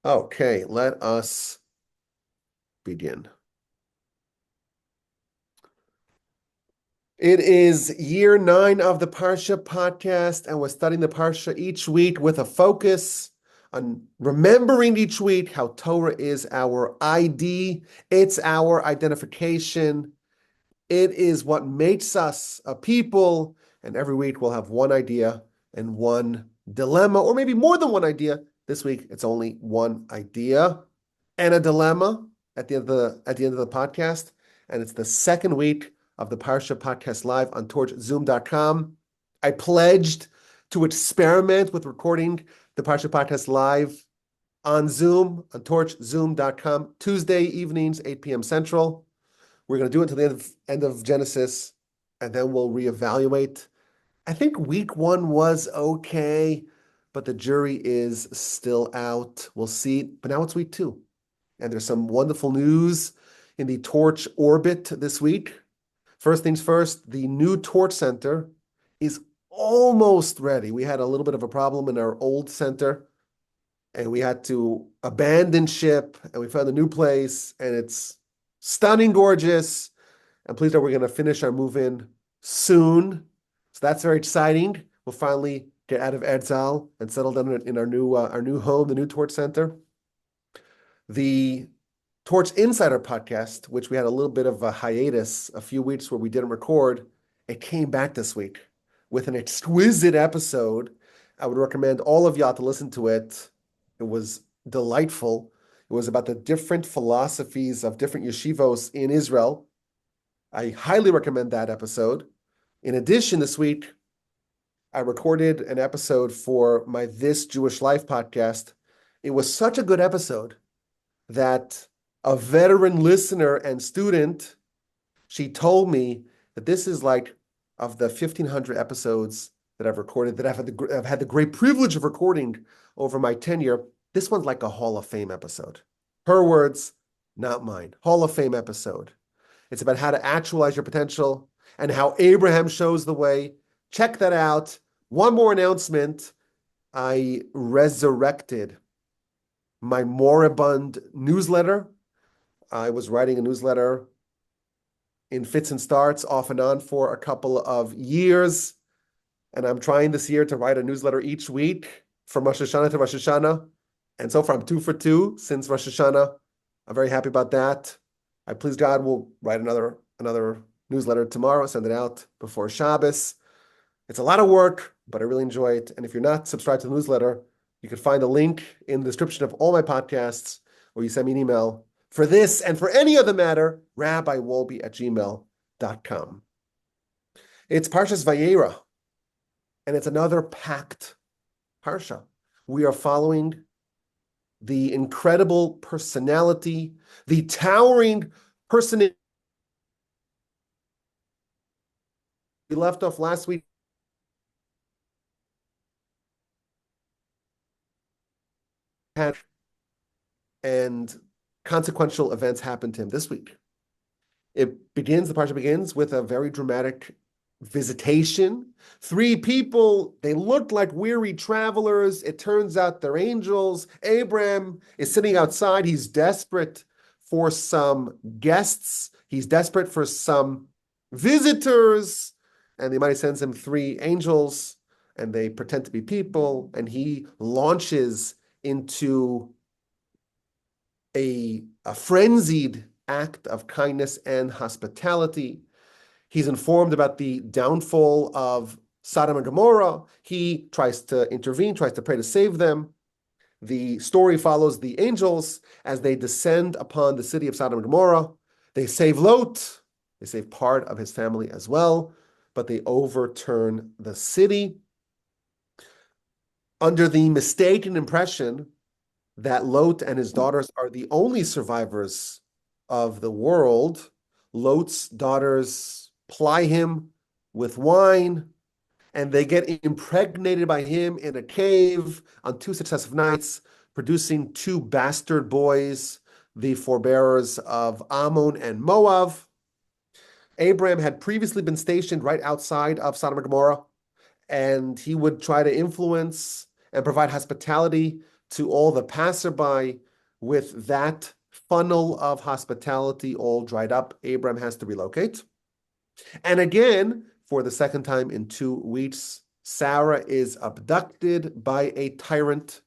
Okay, let us begin. It is year 9 of the Parsha Podcast, and we're studying the Parsha each week with a focus on remembering each week how Torah is our ID. It's our identification. It is what makes us a people. And every week we'll have one idea and one dilemma, or maybe more than one idea. This week it's only one idea and a dilemma at the end of the podcast. And it's the second week of the Parsha Podcast Live on torchzoom.com. I pledged to experiment with recording the Parsha Podcast Live on Zoom, on torchzoom.com, Tuesday evenings, 8 p.m. Central. We're going to do it until the end of Genesis, and then we'll reevaluate. I think week 1 was okay, but the jury is still out. We'll see. But now it's week 2. And there's some wonderful news in the Torch orbit this week. First things first, the new Torch Center is almost ready. We had a little bit of a problem in our old center, and we had to abandon ship, and we found a new place, and it's stunning, gorgeous. And please know we're going to finish our move-in soon. So that's very exciting. We'll finally get out of Edzal and settle down in our new home, the new Torch Center. The Torch Insider podcast, which we had a little bit of a hiatus, a few weeks where we didn't record, it came back this week with an exquisite episode. I would recommend all of y'all to listen to it. It was delightful. It was about the different philosophies of different yeshivos in Israel. I highly recommend that episode. In addition, this week, I recorded an episode for my This Jewish Life podcast. It was such a good episode that a veteran listener and student, she told me that this is like, of the 1,500 episodes that I've recorded, that I've had the great privilege of recording over my tenure, this one's like a Hall of Fame episode. Her words, not mine. Hall of Fame episode. It's about how to actualize your potential and how Abraham shows the way. Check that out. One more announcement. I resurrected my moribund newsletter. I was writing a newsletter in fits and starts off and on for a couple of years. And I'm trying this year to write a newsletter each week from Rosh Hashanah to Rosh Hashanah. And so far I'm 2 for 2 since Rosh Hashanah. I'm very happy about that. I please God will write another newsletter tomorrow, send it out before Shabbos. It's a lot of work, but I really enjoy it. And if you're not subscribed to the newsletter, you can find a link in the description of all my podcasts, or you send me an email for this and for any other matter, rabbiwolbe@gmail.com. It's Parshas Vayeira, and it's another packed Parsha. We are following the incredible personality, the towering personality. We left off last week. And consequential events happened to him this week. The Parsha begins with a very dramatic visitation. 3 people, they looked like weary travelers. It turns out they're angels. Abraham is sitting outside. He's desperate for some guests. He's desperate for some visitors. And the Almighty sends him 3 angels, and they pretend to be people. And he launches into a frenzied act of kindness and hospitality. He's informed about the downfall of Sodom and Gomorrah. He tries to intervene, tries to pray to save them. The story follows the angels as they descend upon the city of Sodom and Gomorrah. They save Lot. They save part of his family as well, but they overturn the city under the mistaken impression that Lot and his daughters are the only survivors of the world. Lot's daughters ply him with wine, and they get impregnated by him in a cave on 2 successive nights, producing 2 bastard boys, the forebearers of Ammon and Moab. Abraham had previously been stationed right outside of Sodom and Gomorrah, and he would try to influence and provide hospitality to all the passerby with that funnel of hospitality all dried up. Abraham has to relocate. And again, for the second time in 2 weeks, Sarah is abducted by a tyrant.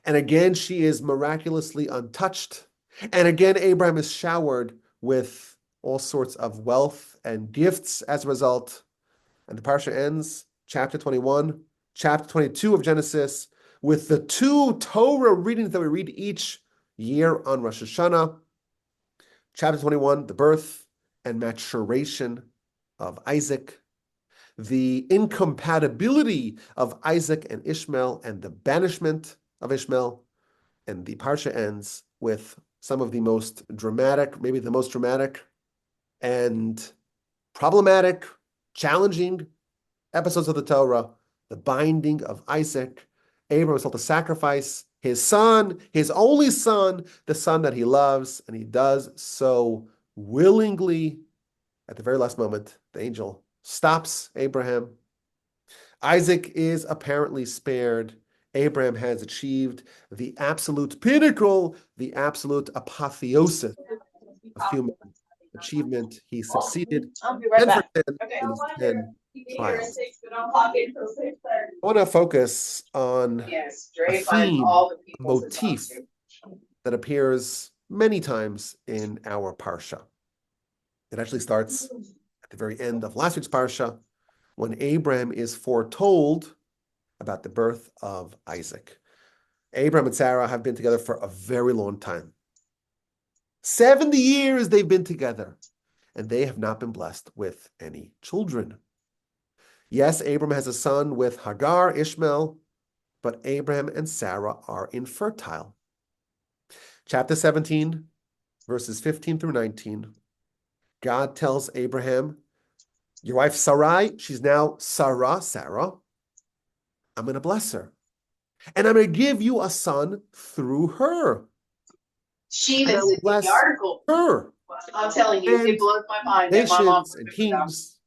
And again, she is miraculously untouched. And again, Abraham is showered with all sorts of wealth and gifts as a result. And the Parsha ends, chapter 21, chapter 22 of Genesis, with the 2 Torah readings that we read each year on Rosh Hashanah. Chapter 21, the birth and maturation of Isaac, the incompatibility of Isaac and Ishmael, and the banishment of Ishmael. And the Parsha ends with some of the most dramatic, maybe the most dramatic and problematic, challenging episodes of the Torah, the binding of Isaac. Abraham is told to sacrifice his son, his only son, the son that he loves, and he does so willingly. At the very last moment, the angel stops Abraham. Isaac is apparently spared. Abraham has achieved the absolute pinnacle, the absolute apotheosis of human achievement. He succeeded 10 for 10 in his 10 trials. I want to focus on a theme, a motif that appears many times in our Parsha. It actually starts at the very end of last week's Parsha, when Abraham is foretold about the birth of Isaac. Abraham and Sarah have been together for a very long time. 70 years they've been together, and they have not been blessed with any children. Yes, Abraham has a son with Hagar, Ishmael, but Abraham and Sarah are infertile. Chapter 17, verses 15 through 19, God tells Abraham, your wife Sarai, she's now Sarah, I'm going to bless her. And I'm going to give you a son through her. She even sent me the article. Her. I'm telling you, it blows my mind that my mom Nations and kings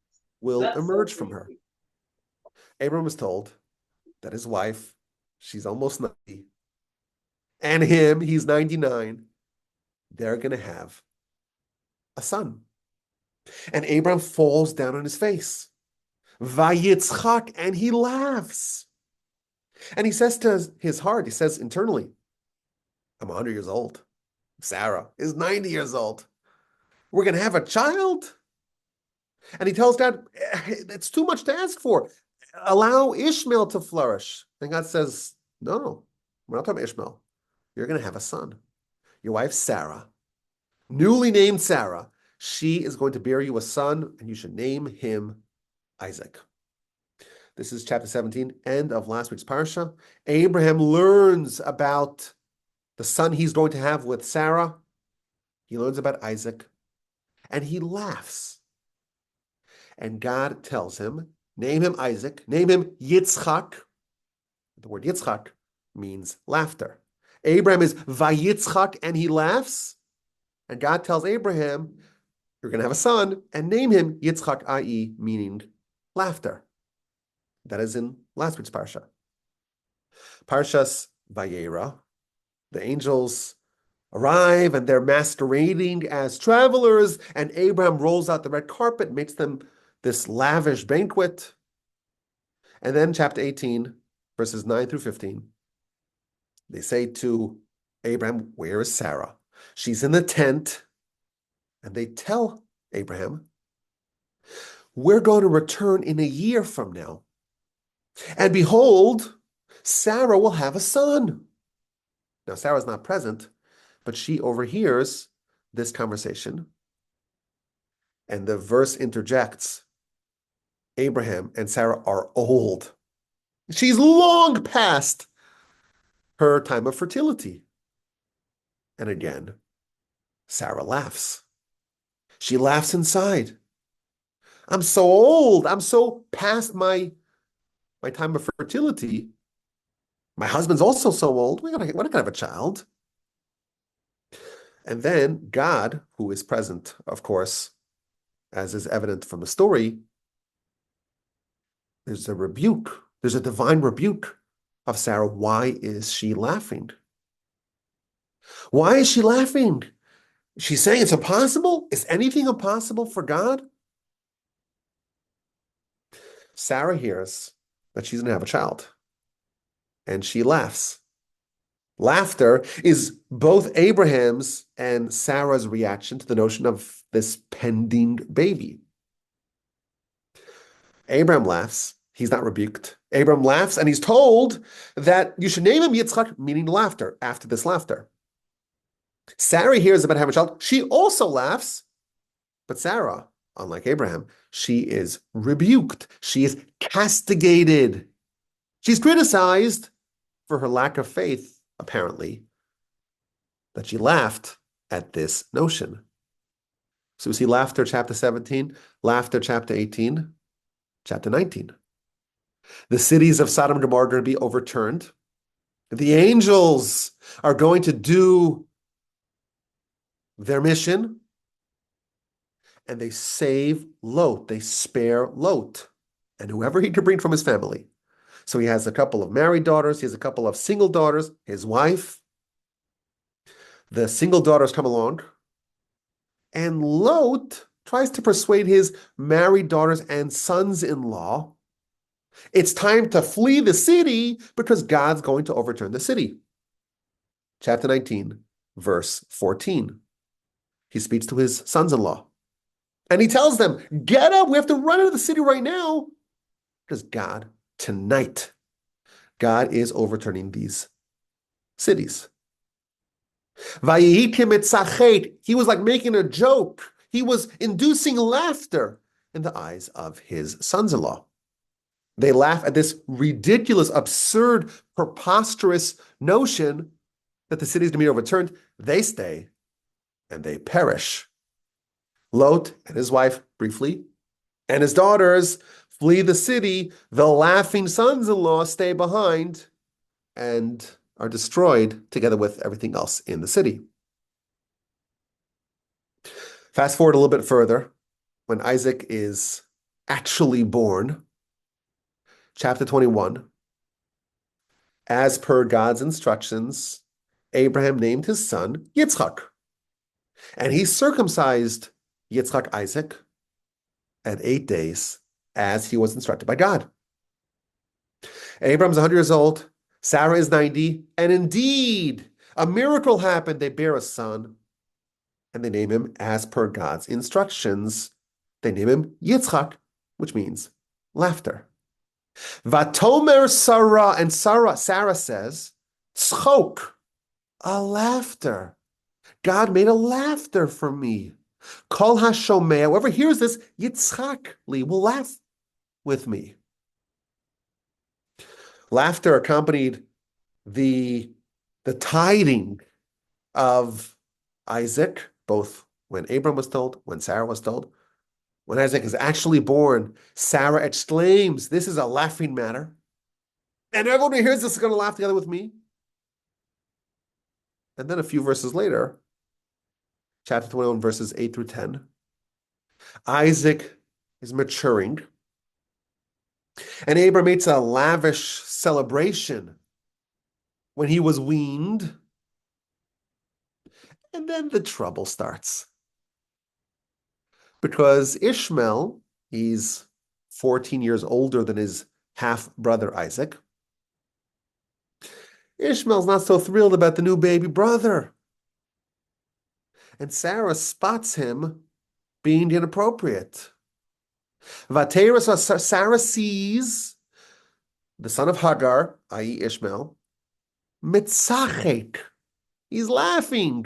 will emerge from her. Abraham was told that his wife, she's almost 90, and him, he's 99, they're going to have a son. And Abraham falls down on his face. Vayitzchak, and he laughs. And he says to his heart, he says internally, I'm 100 years old. Sarah is 90 years old. We're going to have a child? And he tells God, it's too much to ask for. Allow Ishmael to flourish. And God says, no, we're not talking about Ishmael. You're going to have a son. Your wife, Sarah, newly named Sarah, she is going to bear you a son, and you should name him Isaac. This is chapter 17, end of last week's Parsha. Abraham learns about the son he's going to have with Sarah. He learns about Isaac, and he laughs. And God tells him, name him Isaac, name him Yitzchak. The word Yitzchak means laughter. Abraham is Vayitzchak, and he laughs. And God tells Abraham, you're going to have a son, and name him Yitzchak, i.e., meaning laughter. That is in last week's Parsha. Parshas Vayeira. The angels arrive, and they're masquerading as travelers, and Abraham rolls out the red carpet, makes them this lavish banquet. And then chapter 18, verses 9 through 15, they say to Abraham, where is Sarah? She's in the tent. And they tell Abraham, we're going to return in a year from now. And behold, Sarah will have a son. Now, Sarah's not present, but she overhears this conversation. And the verse interjects, Abraham and Sarah are old. She's long past her time of fertility. And again, Sarah laughs. She laughs inside. I'm so old. I'm so past my time of fertility. My husband's also so old. We're not going to have a child. And then God, who is present, of course, as is evident from the story, there's a rebuke. There's a divine rebuke of Sarah. Why is she laughing? Why is she laughing? She's saying it's impossible? Is anything impossible for God? Sarah hears that she's going to have a child, and she laughs. Laughter is both Abraham's and Sarah's reaction to the notion of this pending baby. Abraham laughs. He's not rebuked. Abraham laughs, and he's told that you should name him Yitzchak, meaning laughter, after this laughter. Sarah hears about having a child. She also laughs, but Sarah, unlike Abraham, she is rebuked. She is castigated. She's criticized for her lack of faith, apparently, that she laughed at this notion. So we see laughter, chapter 17, laughter, chapter 18, chapter 19. The cities of Sodom and Gomorrah are going to be overturned. The angels are going to do their mission, and they save Lot. They spare Lot and whoever he could bring from his family. So he has a couple of married daughters. He has a couple of single daughters, his wife. The single daughters come along, and Lot tries to persuade his married daughters and sons-in-law it's time to flee the city because God's going to overturn the city. Chapter 19, verse 14. He speaks to his sons-in-law. And he tells them, get up, we have to run out of the city right now. Because tonight, God is overturning these cities. Vayeira, he was like making a joke. He was inducing laughter in the eyes of his sons-in-law. They laugh at this ridiculous, absurd, preposterous notion that the city is going to be overturned. They stay and they perish. Lot and his wife briefly, and his daughters flee the city. The laughing sons-in-law stay behind and are destroyed together with everything else in the city. Fast forward a little bit further, when Isaac is actually born, chapter 21, as per God's instructions, Abraham named his son Yitzchak, and he circumcised Yitzchak Isaac at 8 days as he was instructed by God. Abraham's 100 years old, Sarah is 90, and indeed, a miracle happened. They bear a son, and they name him as per God's instructions. They name him Yitzchak, which means laughter. Vatomer Sarah, and Sarah says, tzchok, a laughter. God made a laughter for me. Kol hashomea, whoever hears this, Yitzchak li, will laugh with me. Laughter accompanied the tiding of Isaac, both when Abram was told, when Sarah was told. When Isaac is actually born, Sarah exclaims, this is a laughing matter. And everyone who hears this is going to laugh together with me. And then a few verses later, chapter 21, verses 8 through 10, Isaac is maturing. And Abram makes a lavish celebration when he was weaned. And then the trouble starts. Because Ishmael, he's 14 years older than his half-brother Isaac. Ishmael's not so thrilled about the new baby brother. And Sarah spots him being inappropriate. Vayeira, so Sarah sees the son of Hagar, i.e. Ishmael, mitzachek. He's laughing.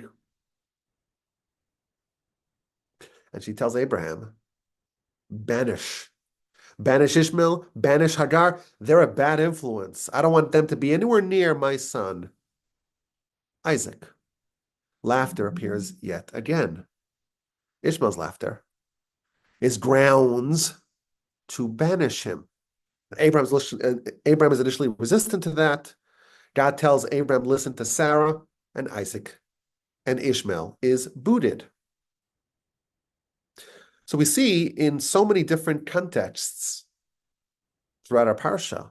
And she tells Abraham, banish Ishmael, banish Hagar. They're a bad influence. I don't want them to be anywhere near my son, Isaac. Laughter appears yet again. Ishmael's laughter is grounds to banish him. Abraham is initially resistant to that. God tells Abraham, listen to Sarah, and Isaac and Ishmael is booted. So we see in so many different contexts throughout our Parsha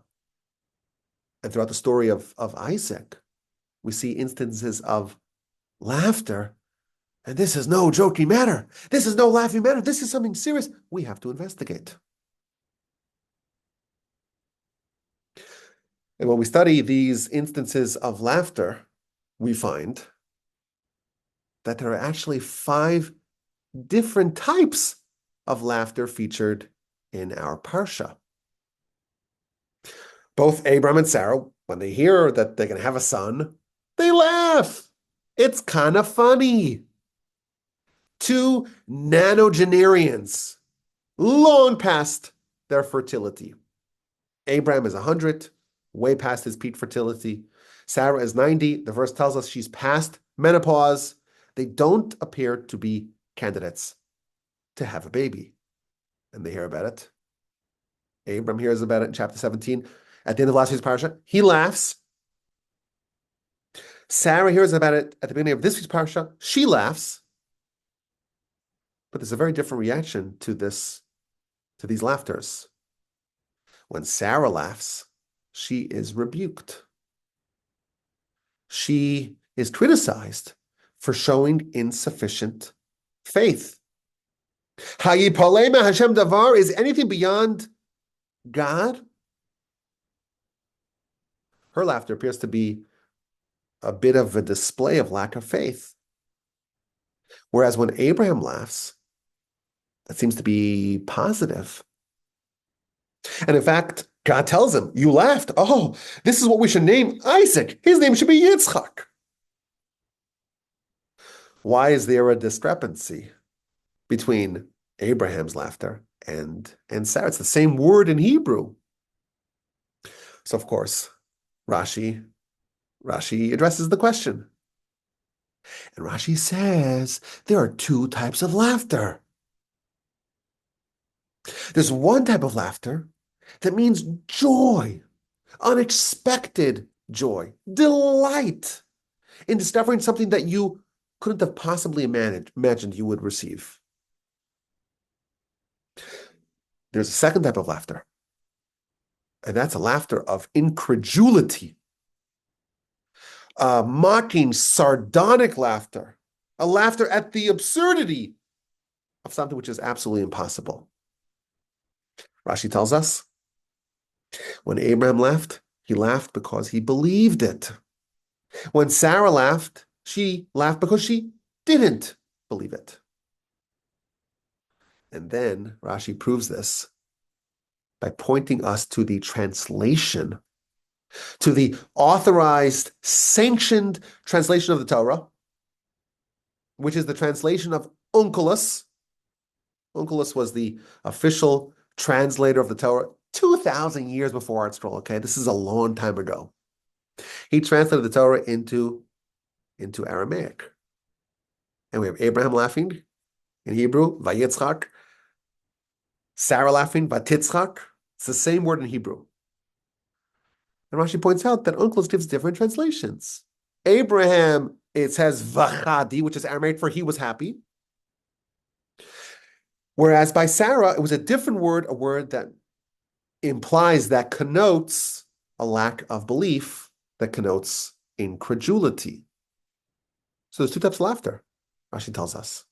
And throughout the story of Isaac, we see instances of laughter. And this is no joking matter. This is no laughing matter. This is something serious. We have to investigate. And when we study these instances of laughter, we find that there are actually 5 different types of laughter featured in our Parsha. Both Abram and Sarah, when they hear that they're going to have a son, they laugh. It's kind of funny. 2 nonagenarians, long past their fertility. Abram is 100, way past his peak fertility. Sarah is 90. The verse tells us she's past menopause. They don't appear to be candidates to have a baby. And they hear about it. Abram hears about it in chapter 17. At the end of last week's parsha, he laughs. Sarah hears about it at the beginning of this week's parsha. She laughs. But there's a very different reaction to these laughters. When Sarah laughs, she is rebuked. She is criticized for showing insufficient faith. Hayipalema Hashem davar, is anything beyond God? Her laughter appears to be a bit of a display of lack of faith. Whereas when Abraham laughs, that seems to be positive. And in fact, God tells him, you laughed. Oh, this is what we should name Isaac. His name should be Yitzchak. Why is there a discrepancy between Abraham's laughter and Sarah? It's the same word in Hebrew. So, of course, Rashi addresses the question. And Rashi says there are 2 types of laughter. There's one type of laughter that means joy, unexpected joy, delight in discovering something that you couldn't have possibly imagined you would receive. There's a second type of laughter, and that's a laughter of incredulity, a mocking, sardonic laughter, a laughter at the absurdity of something which is absolutely impossible. Rashi tells us, when Abraham laughed, he laughed because he believed it. When Sarah laughed, she laughed because she didn't believe it. And then Rashi proves this by pointing us to the translation, to the authorized, sanctioned translation of the Torah, which is the translation of Onkelos. Onkelos was the official translator of the Torah 2,000 years before Art Scroll. Okay, this is a long time ago. He translated the Torah into Aramaic. And we have Abraham laughing in Hebrew, Vayitzchak. Sarah laughing, Vatitzchak. It's the same word in Hebrew. And Rashi points out that Onkelos gives different translations. Abraham, it says Vachadi, which is Aramaic for he was happy. Whereas by Sarah, it was a different word, a word that implies, that connotes a lack of belief, that connotes incredulity. So there's 2 types of laughter, Rashi tells us.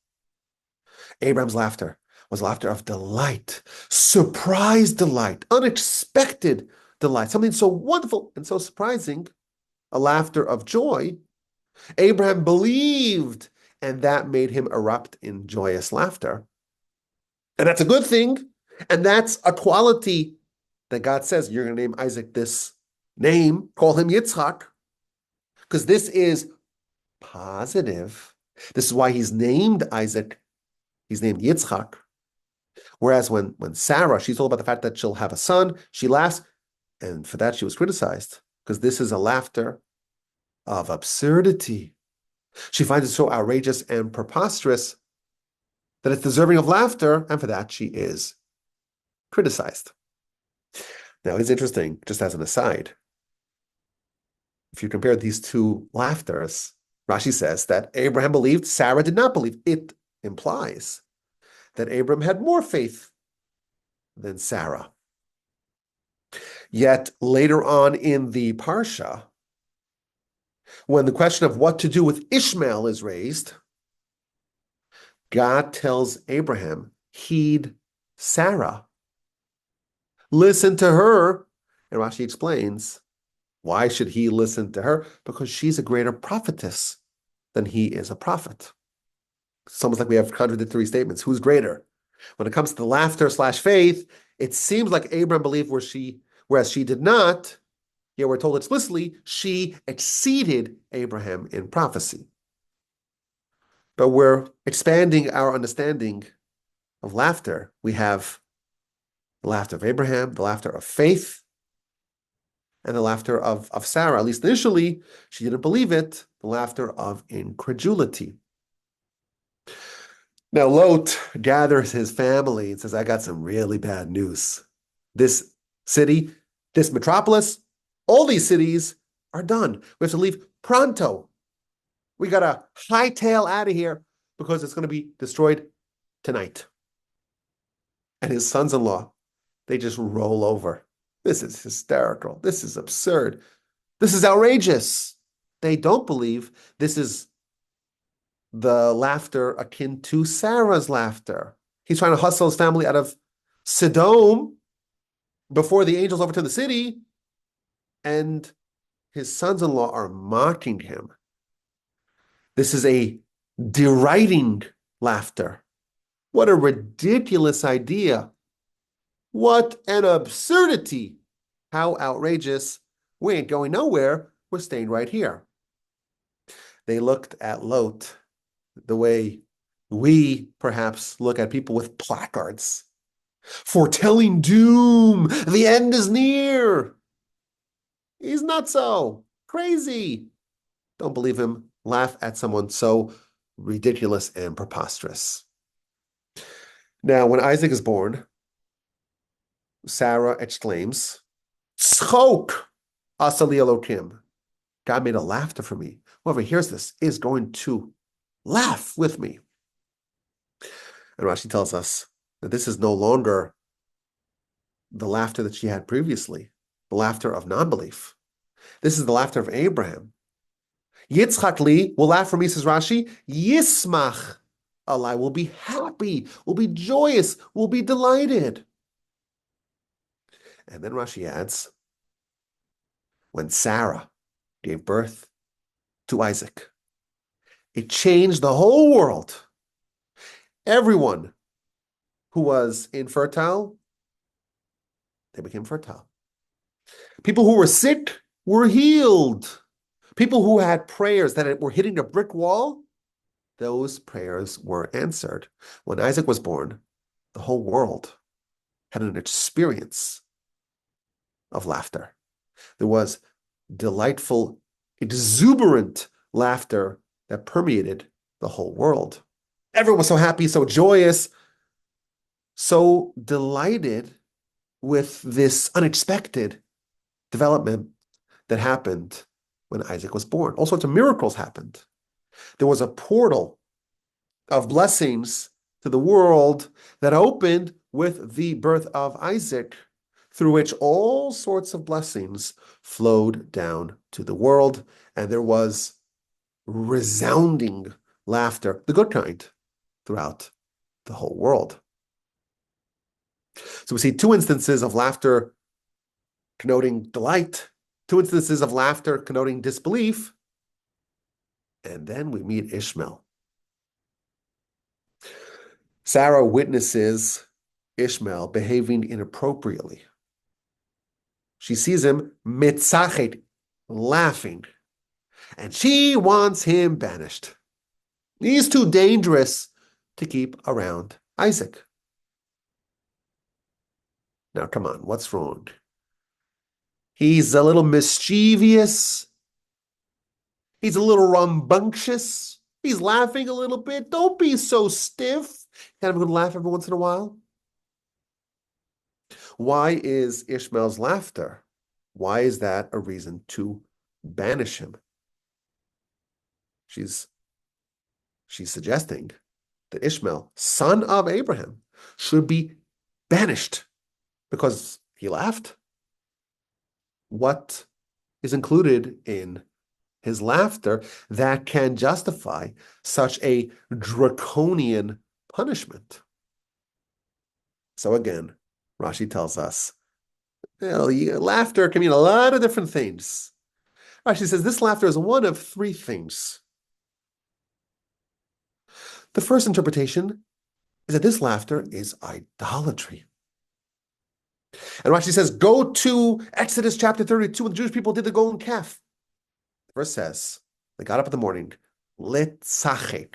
Abraham's laughter was laughter of delight, surprise delight, unexpected delight, something so wonderful and so surprising, a laughter of joy. Abraham believed, and that made him erupt in joyous laughter. And that's a good thing, and that's a quality that God says, you're going to name Isaac this name, call him Yitzchak, because this is positive. This is why he's named Isaac. He's named Yitzchak. Whereas when Sarah, she's told about the fact that she'll have a son, she laughs, and for that she was criticized, because this is a laughter of absurdity. She finds it so outrageous and preposterous that it's deserving of laughter, and for that she is criticized. Now, it's interesting, just as an aside, if you compare these 2 laughters, Rashi says that Abraham believed, Sarah did not believe. It implies that Abraham had more faith than Sarah. Yet later on in the Parsha, when the question of what to do with Ishmael is raised, God tells Abraham, heed Sarah. Listen to her. And Rashi explains, why should he listen to her? Because she's a greater prophetess than he is a prophet. It's almost like we have contradictory statements. Who's greater? When it comes to laughter/faith, it seems like Abraham believed whereas she did not. Yet we're told explicitly she exceeded Abraham in prophecy. But we're expanding our understanding of laughter. We have the laughter of Abraham, the laughter of faith, and the laughter of Sarah. At least initially, she didn't believe it, the laughter of incredulity. Now, Lot gathers his family and says, I got some really bad news. This city, this metropolis, all these cities are done. We have to leave pronto. We got to hightail out of here because it's going to be destroyed tonight. And his sons-in-law, they just roll over. This is hysterical. This is absurd. This is outrageous. They don't believe this is the laughter akin to Sarah's laughter. He's trying to hustle his family out of Sodom before the angels overturn the city, and his sons-in-law are mocking him. This is a deriding laughter. What a ridiculous idea. What an absurdity. How outrageous. We ain't going nowhere. We're staying right here. They looked at Lot the way we perhaps look at people with placards, foretelling doom. The end is near. He's not so crazy. Don't believe him. Laugh at someone so ridiculous and preposterous. Now, when Isaac is born, Sarah exclaims, Tzchok asali Elokim. God made a laughter for me. Whoever hears this is going to laugh with me. And Rashi tells us that this is no longer the laughter that she had previously, the laughter of non-belief. This is the laughter of Abraham. Yitzchak li will laugh for me, says Rashi. Yismach alai will be happy, will be joyous, will be delighted. And then Rashi adds, when Sarah gave birth to Isaac, it changed the whole world. Everyone who was infertile, they became fertile. People who were sick were healed. People who had prayers that were hitting a brick wall, those prayers were answered. When Isaac was born, the whole world had an experience of laughter. There was delightful, exuberant laughter that permeated the whole world. Everyone was so happy, so joyous, so delighted with this unexpected development that happened when Isaac was born. All sorts of miracles happened. There was a portal of blessings to the world that opened with the birth of Isaac, through which all sorts of blessings flowed down to the world, and there was resounding laughter, the good kind, throughout the whole world. So we see two instances of laughter connoting delight, two instances of laughter connoting disbelief, and then we meet Ishmael. Sarah witnesses Ishmael behaving inappropriately. She sees him mitzachet, laughing, and she wants him banished. He's too dangerous to keep around Isaac. Now, come on, what's wrong? He's a little mischievous. He's a little rambunctious. He's laughing a little bit. Don't be so stiff. Kind of a good laugh every once in a while. Why is Ishmael's laughter? Why is that a reason to banish him? She's suggesting that Ishmael, son of Abraham, should be banished because he laughed. what is included in his laughter that can justify such a draconian punishment. So again, Rashi tells us, laughter can mean a lot of different things. Rashi says this laughter is one of three things. The first interpretation is that this laughter is idolatry. And Rashi says, go to Exodus chapter 32 when the Jewish people did the golden calf. The verse says, they got up in the morning, letzachek.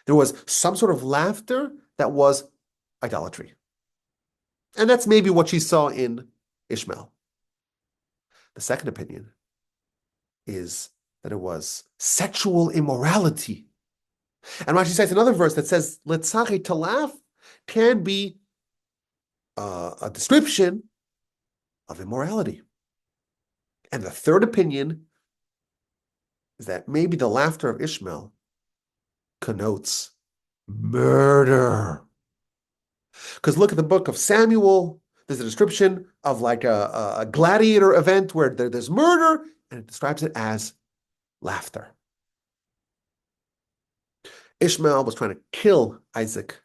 There was some sort of laughter that was idolatry. And that's maybe what she saw in Ishmael. The second opinion is that it was sexual immorality. And Rashi cites another verse that says, letzachek, to laugh, can be a description of immorality. And the third opinion is that maybe the laughter of Ishmael connotes murder. Because look at the book of Samuel. There's a description of like a gladiator event where there's murder, and it describes it as laughter. Ishmael was trying to kill Isaac,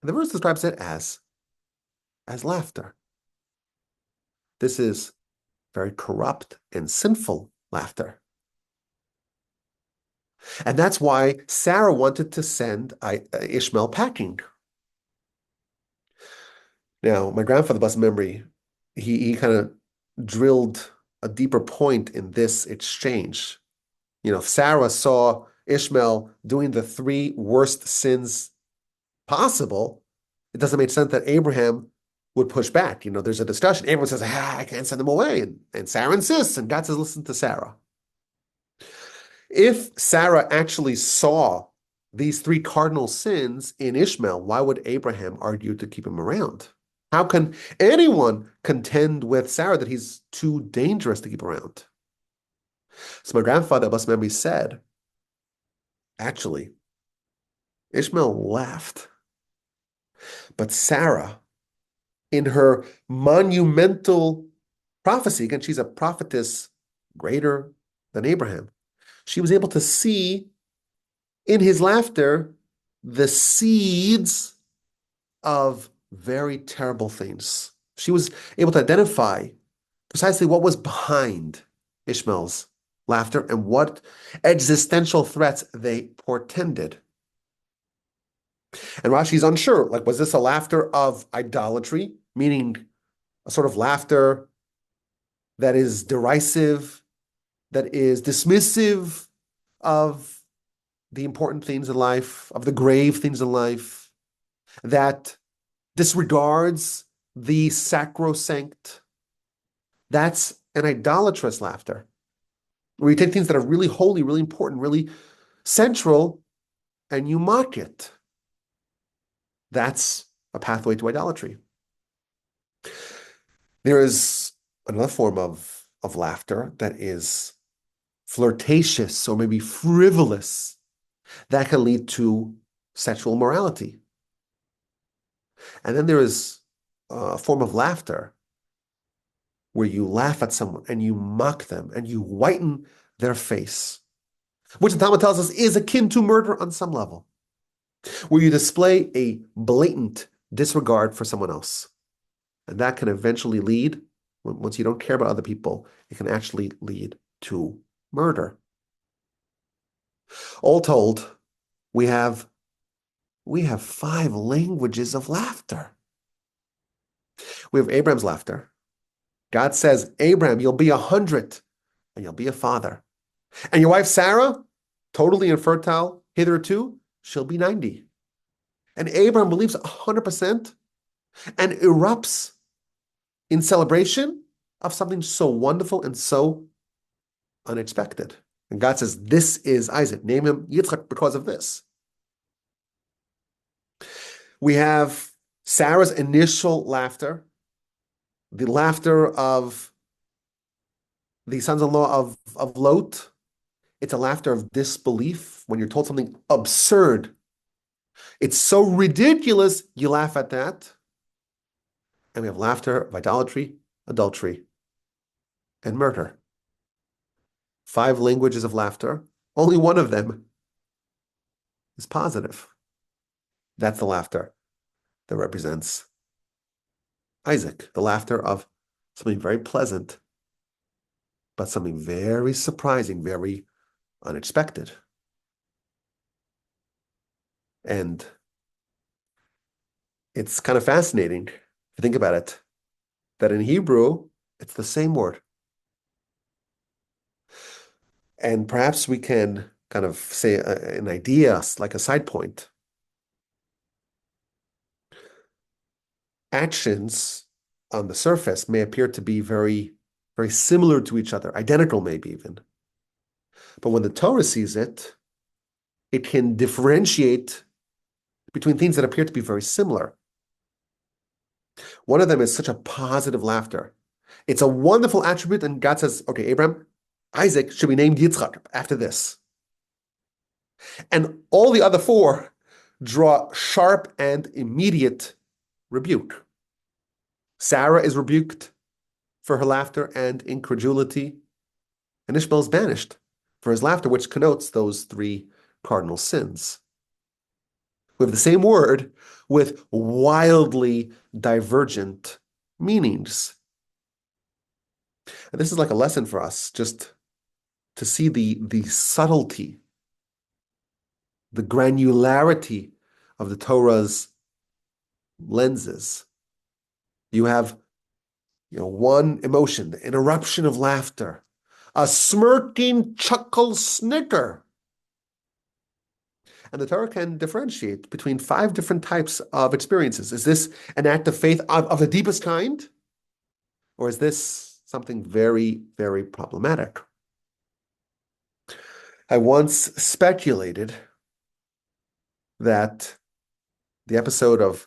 and the verse describes it as laughter. This is very corrupt and sinful laughter. And that's why Sarah wanted to send Ishmael packing. Now, my grandfather, blessed memory, he kind of drilled a deeper point in this exchange. If Sarah saw Ishmael doing the three worst sins possible, it doesn't make sense that Abraham would push back. There's a discussion. Abraham says, I can't send them away. And Sarah insists, and God says, listen to Sarah. If Sarah actually saw these three cardinal sins in Ishmael, why would Abraham argue to keep him around? How can anyone contend with Sarah that he's too dangerous to keep around? So my grandfather, blessed memory, said, actually, Ishmael laughed. But Sarah, in her monumental prophecy, again, she's a prophetess greater than Abraham, she was able to see in his laughter the seeds of very terrible things. She was able to identify precisely what was behind Ishmael's laughter and what existential threats they portended. And Rashi's unsure, was this a laughter of idolatry, meaning a sort of laughter that is derisive, that is dismissive of the important things in life, of the grave things in life, that disregards the sacrosanct? That's an idolatrous laughter, where you take things that are really holy, really important, really central, and you mock it. That's a pathway to idolatry. There is another form of laughter that is flirtatious or maybe frivolous, that can lead to sexual morality. And then there is a form of laughter where you laugh at someone and you mock them and you whiten their face, which the Talmud tells us is akin to murder on some level, where you display a blatant disregard for someone else. And that can eventually lead, once you don't care about other people, it can actually lead to murder. All told, we have 5 languages of laughter. We have Abraham's laughter. God says, Abraham, you'll be 100 and you'll be a father. And your wife Sarah, totally infertile hitherto, she'll be 90. And Abraham believes 100% and erupts in celebration of something so wonderful and so unexpected. And God says, this is Isaac. Name him Yitzchak because of this. We have Sarah's initial laughter, the laughter of the sons-in-law of Lot. It's a laughter of disbelief when you're told something absurd. It's so ridiculous, you laugh at that. And we have laughter of idolatry, adultery, and murder. 5 languages of laughter. Only one of them is positive. That's the laughter that represents Isaac, the laughter of something very pleasant, but something very surprising, very unexpected. And it's kind of fascinating to think about it, that in Hebrew, it's the same word. And perhaps we can kind of say an idea, like a side point. Actions on the surface may appear to be very, very similar to each other, identical maybe even. But when the Torah sees it, it can differentiate between things that appear to be very similar. One of them is such a positive laughter. It's a wonderful attribute, and God says, okay, Abraham, Isaac should be named Yitzchak after this. And all the other 4 draw sharp and immediate rebuke. Sarah is rebuked for her laughter and incredulity, and Ishmael is banished for his laughter, which connotes those 3 cardinal sins. We have the same word with wildly divergent meanings. And this is like a lesson for us, just to see the subtlety, the granularity of the Torah's lenses. You have, one emotion, an eruption of laughter, a smirking chuckle snicker. And the Torah can differentiate between 5 different types of experiences. Is this an act of faith of the deepest kind? Or is this something very, very problematic? I once speculated that the episode of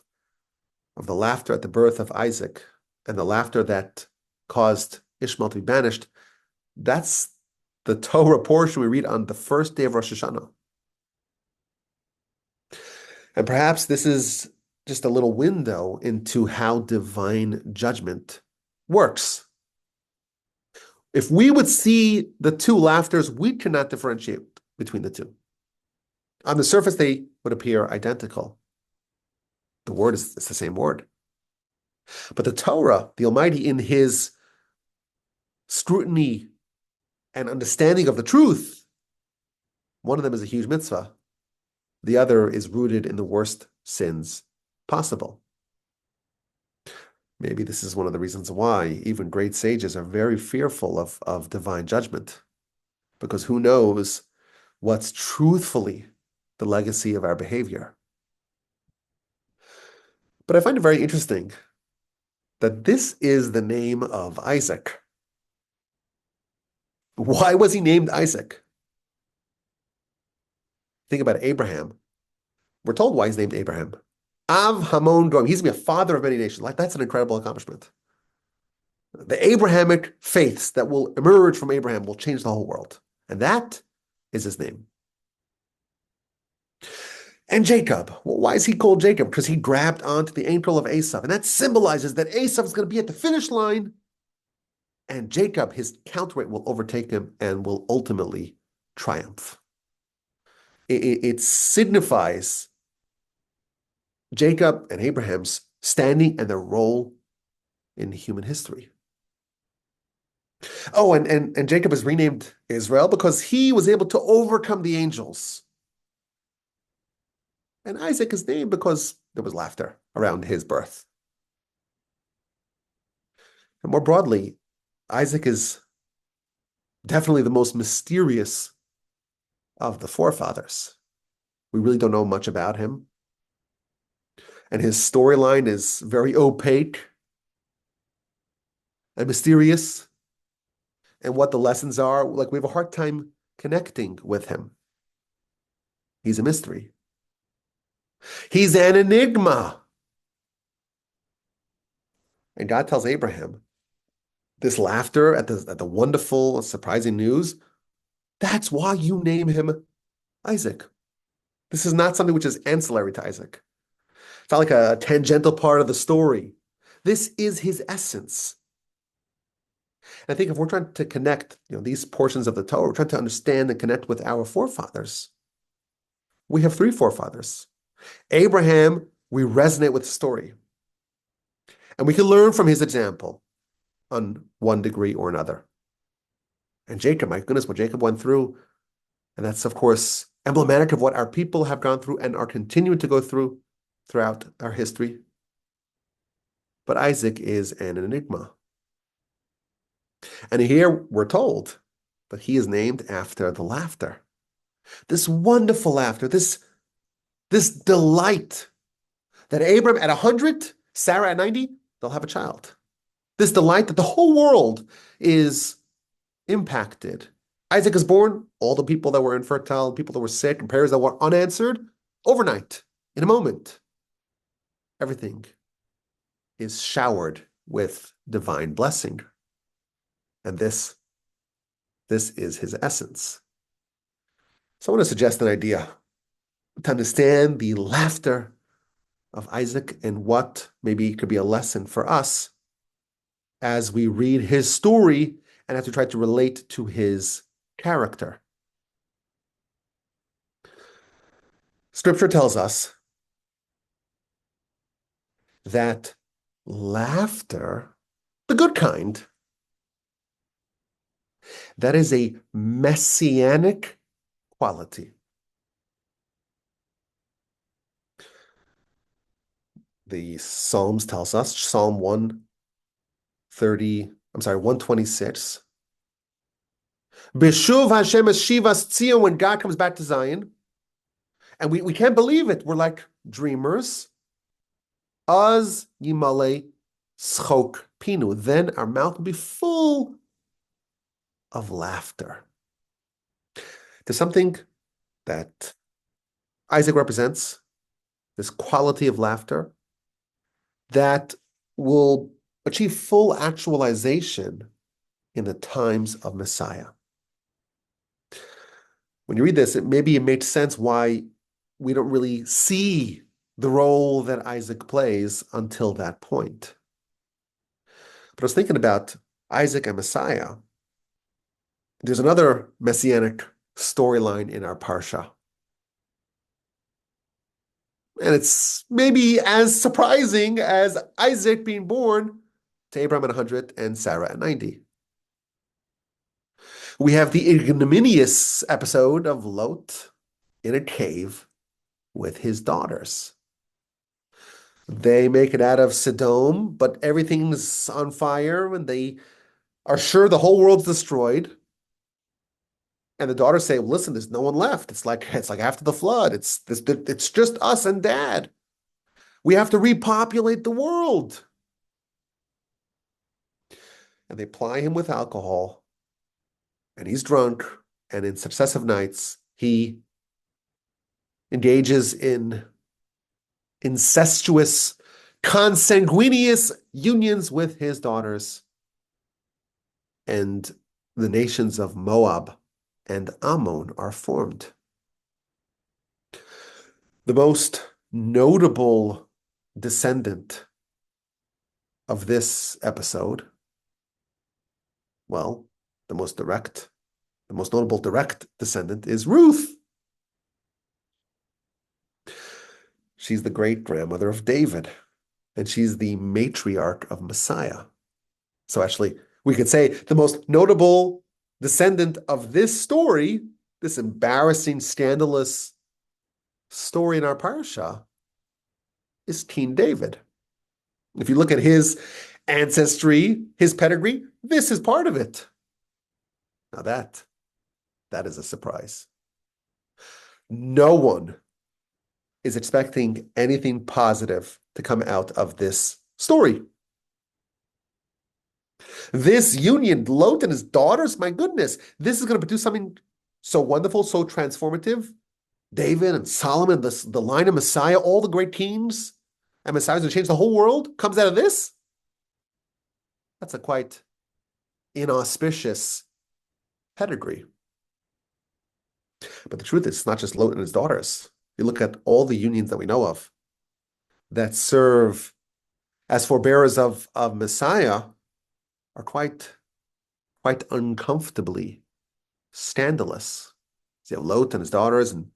the laughter at the birth of Isaac and the laughter that caused Ishmael to be banished, that's the Torah portion we read on the first day of Rosh Hashanah. And perhaps this is just a little window into how divine judgment works. If we would see the 2 laughters, we cannot differentiate between the 2. On the surface, they would appear identical. The word is the same word. But the Torah, the Almighty, in his scrutiny and understanding of the truth, one of them is a huge mitzvah. The other is rooted in the worst sins possible. Maybe this is one of the reasons why even great sages are very fearful of divine judgment, because who knows what's truthfully the legacy of our behavior. But I find it very interesting that this is the name of Isaac. Why was he named Isaac? Think about Abraham. We're told why he's named Abraham. Av Hamon Goyim. He's going to be a father of many nations. Like, that's an incredible accomplishment. The Abrahamic faiths that will emerge from Abraham will change the whole world. And that is his name. And Jacob. Well, why is he called Jacob? Because he grabbed onto the ankle of Esau. And that symbolizes that Esau is going to be at the finish line. And Jacob, his counterweight, will overtake him and will ultimately triumph. It signifies Jacob and Abraham's standing and their role in human history. Oh, and Jacob is renamed Israel because he was able to overcome the angels. And Isaac is named because there was laughter around his birth. And more broadly, Isaac is definitely the most mysterious of the forefathers. We really don't know much about him. And his storyline is very opaque and mysterious. And what the lessons are, like, we have a hard time connecting with him. He's a mystery. He's an enigma. And God tells Abraham, this laughter at the wonderful, surprising news, that's why you name him Isaac. This is not something which is ancillary to Isaac. It's not like a tangential part of the story. This is his essence. And I think if we're trying to connect, these portions of the Torah, we're trying to understand and connect with our forefathers. We have three forefathers. Abraham, we resonate with the story. And we can learn from his example on one degree or another. And Jacob, my goodness, what Jacob went through. And that's, of course, emblematic of what our people have gone through and are continuing to go through throughout our history. But Isaac is an enigma. And here we're told, but he is named after the laughter. This wonderful laughter, this delight that Abram at 100, Sarah at 90, they'll have a child. This delight that the whole world is impacted. Isaac is born, all the people that were infertile, people that were sick, and prayers that were unanswered, overnight, in a moment, everything is showered with divine blessing. And this is his essence. So I want to suggest an idea to understand the laughter of Isaac and what maybe could be a lesson for us as we read his story and as we try to relate to his character. Scripture tells us that laughter, the good kind, that is a messianic quality. The Psalms tells us, Psalm 126. Beshuv Hashem es Shivas Tzion, when God comes back to Zion. And we can't believe it. We're like dreamers. Az yimale schok pinu. Then our mouth will be full of laughter. There's something that Isaac represents, this quality of laughter, that will achieve full actualization in the times of Messiah. When you read this, maybe it makes sense why we don't really see the role that Isaac plays until that point. But I was thinking about Isaac and Messiah. There's another messianic storyline in our Parsha. And it's maybe as surprising as Isaac being born to Abraham at 100 and Sarah at 90. We have the ignominious episode of Lot in a cave with his daughters. They make it out of Sodom, but everything's on fire and they are sure the whole world's destroyed. And the daughters say, listen, there's no one left. It's like after the flood. It's just us and Dad. We have to repopulate the world. And they ply him with alcohol. And he's drunk. And in successive nights, he engages in incestuous, consanguineous unions with his daughters. And the nations of Moab and Ammon are formed. The most notable descendant of this episode, well, the most notable direct descendant is Ruth. She's the great-grandmother of David, and she's the matriarch of Messiah. So actually, we could say the most notable descendant of this story, this embarrassing, scandalous story in our Parsha, is King David. If you look at his ancestry, his pedigree, this is part of it. Now that is a surprise. No one is expecting anything positive to come out of this story. This union, Lot and his daughters, my goodness, this is going to produce something so wonderful, so transformative. David and Solomon, the line of Messiah, all the great kings, and Messiah's going to change the whole world, comes out of this? That's a quite inauspicious pedigree. But the truth is, it's not just Lot and his daughters. You look at all the unions that we know of that serve as forebearers of Messiah are quite quite uncomfortably scandalous. You have Lot and his daughters, and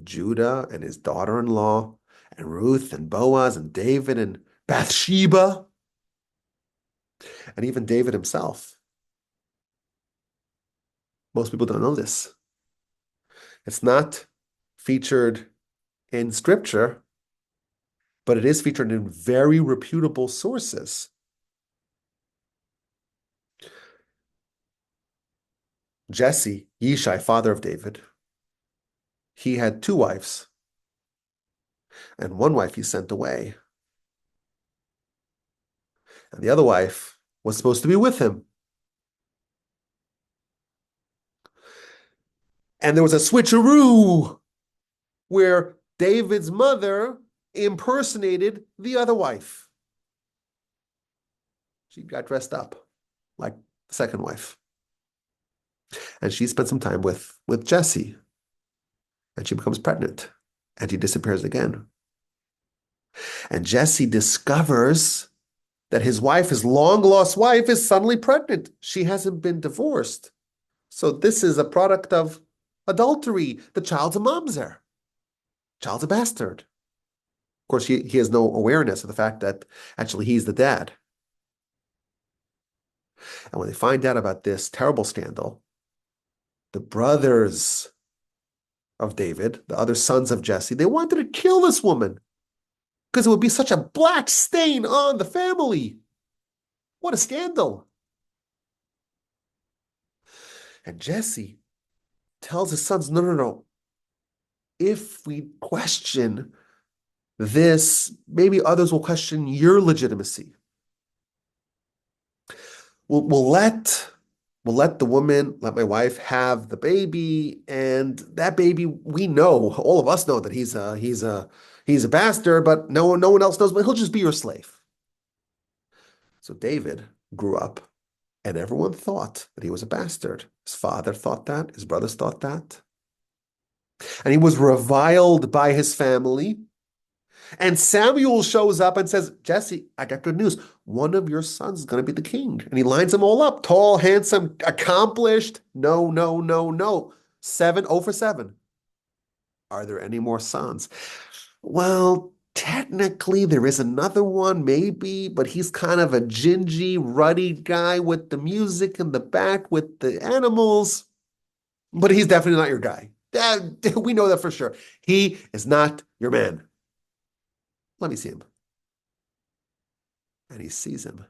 Judah and his daughter-in-law, and Ruth and Boaz and David and Bathsheba, and even David himself. Most people don't know this. It's not featured in scripture, but it is featured in very reputable sources. Jesse, Yishai, father of David, he had 2 wives, and one wife he sent away. And the other wife was supposed to be with him. And there was a switcheroo where David's mother impersonated the other wife. She got dressed up like the second wife. And she spent some time with Jesse. And she becomes pregnant. And she disappears again. And Jesse discovers that his wife, his long-lost wife, is suddenly pregnant. She hasn't been divorced. So this is a product of adultery. The child's a mamzer. Child's a bastard. Of course, he has no awareness of the fact that actually he's the dad. And when they find out about this terrible scandal, the brothers of David, the other sons of Jesse, they wanted to kill this woman because it would be such a black stain on the family. What a scandal. And Jesse tells his sons, no. If we question this, maybe others will question your legitimacy. We'll let the woman, let my wife have the baby, and that baby, we know, all of us know that he's a bastard, but no one else knows, but he'll just be your slave. So David grew up, and everyone thought that he was a bastard. His father thought that, his brothers thought that. And he was reviled by his family. And Samuel shows up and says, Jesse, I got good news. One of your sons is going to be the king. And he lines them all up. Tall, handsome, accomplished. No. 0 for 7. Are there any more sons? Well, technically there is another one, maybe, but he's kind of a gingy, ruddy guy with the music in the back with the animals. But he's definitely not your guy. We know that for sure. He is not your man. Let me see him. And he sees him.